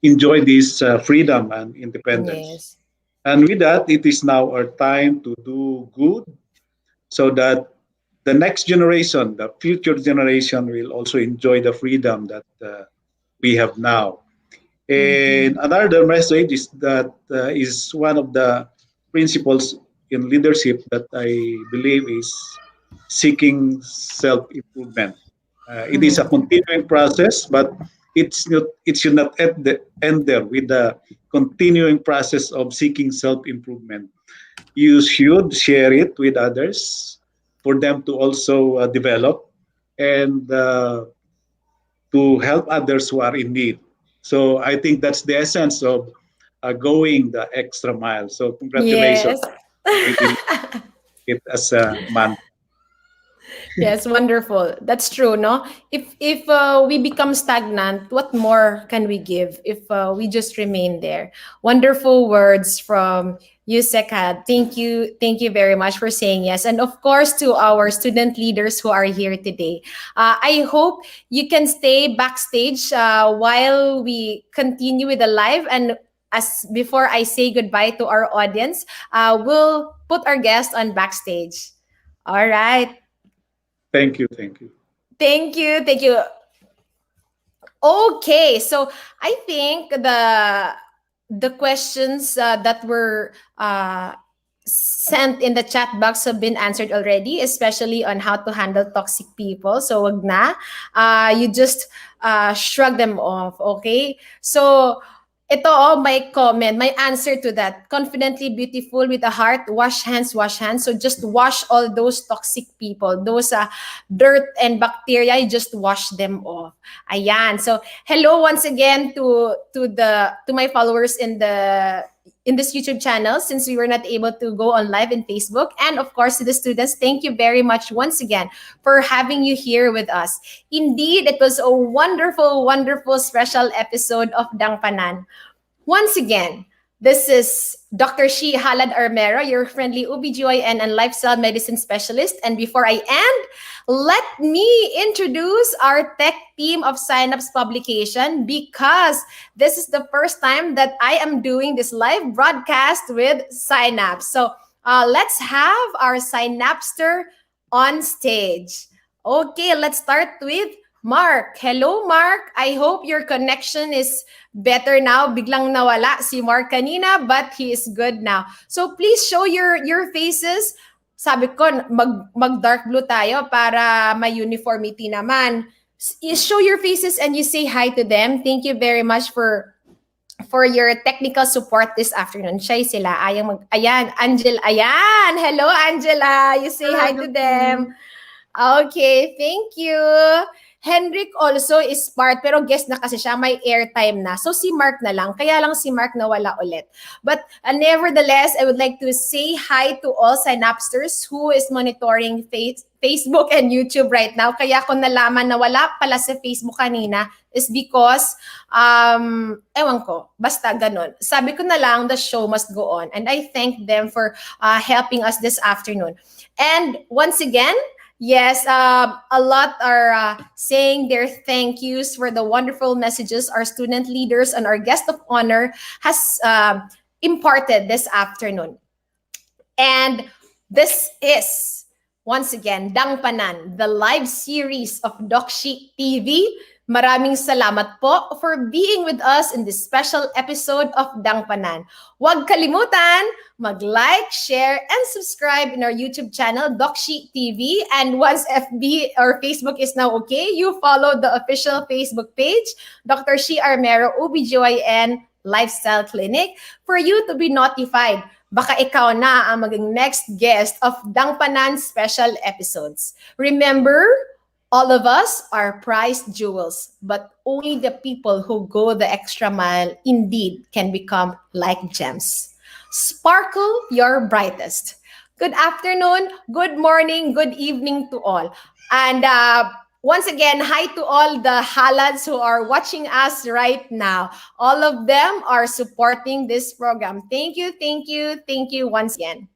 [SPEAKER 8] enjoy this freedom and independence.
[SPEAKER 1] Yes.
[SPEAKER 8] And with that, it is now our time to do good so that the next generation, the future generation, will also enjoy the freedom that we have now. And another message is that is one of the principles in leadership that I believe is seeking self-improvement. It is a continuing process, but it should not end there with the continuing process of seeking self-improvement. You should share it with others for them to also develop and to help others who are in need. So I think that's the essence of going the extra mile. So congratulations.
[SPEAKER 1] Yes.
[SPEAKER 8] Within it as a man.
[SPEAKER 1] Yes, wonderful. That's true, no? If we become stagnant, what more can we give if we just remain there? Wonderful words from USEC. Thank you very much for saying yes, and of course to our student leaders who are here today. I hope you can stay backstage while we continue with the live. And as before I say goodbye to our audience, we'll put our guest on backstage. All right.
[SPEAKER 8] Thank you. Thank you.
[SPEAKER 1] Thank you. Thank you. Okay, so I think the questions that were sent in the chat box have been answered already, especially on how to handle toxic people. So wag na. You just shrug them off, okay? So ito my comment, my answer to that. Confidently beautiful with a heart, wash hands, wash hands. So just wash all those toxic people, those dirt and bacteria, you just wash them off. Ayan. So hello once again to my followers in this YouTube channel, since we were not able to go on live in Facebook. And of course, to the students, thank you very much once again for having you here with us. Indeed, it was a wonderful, wonderful special episode of Dangpanan. Once again, this is Dr. Shi Jalad Armero, your friendly OBGYN and lifestyle medicine specialist. And before I end, let me introduce our tech team of Synapse Publication, because this is the first time that I am doing this live broadcast with Synapse. So let's have our Synapster on stage. Okay, let's start with Mark. Hello, Mark. I hope your connection is better now. Biglang nawala si Mark kanina, but he is good now. So please show your faces. Sabi ko, mag dark blue tayo para may uniformity naman. Show your faces and you say hi to them. Thank you very much for your technical support this afternoon. Shy sila. Ayan, Angel. Ayan. Hello, Angela. You say hi to them. Okay, thank you. Henrik also is part, pero guest na kasi siya, may airtime na. So si Mark na lang, kaya lang si Mark nawala ulit. But nevertheless, I would like to say hi to all Synapsters who is monitoring Facebook and YouTube right now. Kaya ko nalaman na wala pala sa Facebook kanina is because, ewan ko, basta ganun. Sabi ko na lang, the show must go on. And I thank them for helping us this afternoon. And once again, yes, a lot are saying their thank yous for the wonderful messages our student leaders and our guest of honor has imparted this afternoon. And this is, once again, Dangpanan, the live series of Dokshi TV. Maraming salamat po for being with us in this special episode of Dangpanan. Huwag kalimutan, mag-like, share, and subscribe in our YouTube channel, Dokshi TV. And once FB or Facebook is now okay, you follow the official Facebook page, Dr. Shi Armero, OBGYN Lifestyle Clinic, for you to be notified. Baka ikaw na ang maging next guest of Dangpanan special episodes. Remember, all of us are prized jewels, but only the people who go the extra mile indeed can become like gems. Sparkle your brightest. Good afternoon, good morning, good evening to all. And once again, hi to all the Jalads who are watching us right now. All of them are supporting this program. Thank you, thank you, thank you once again.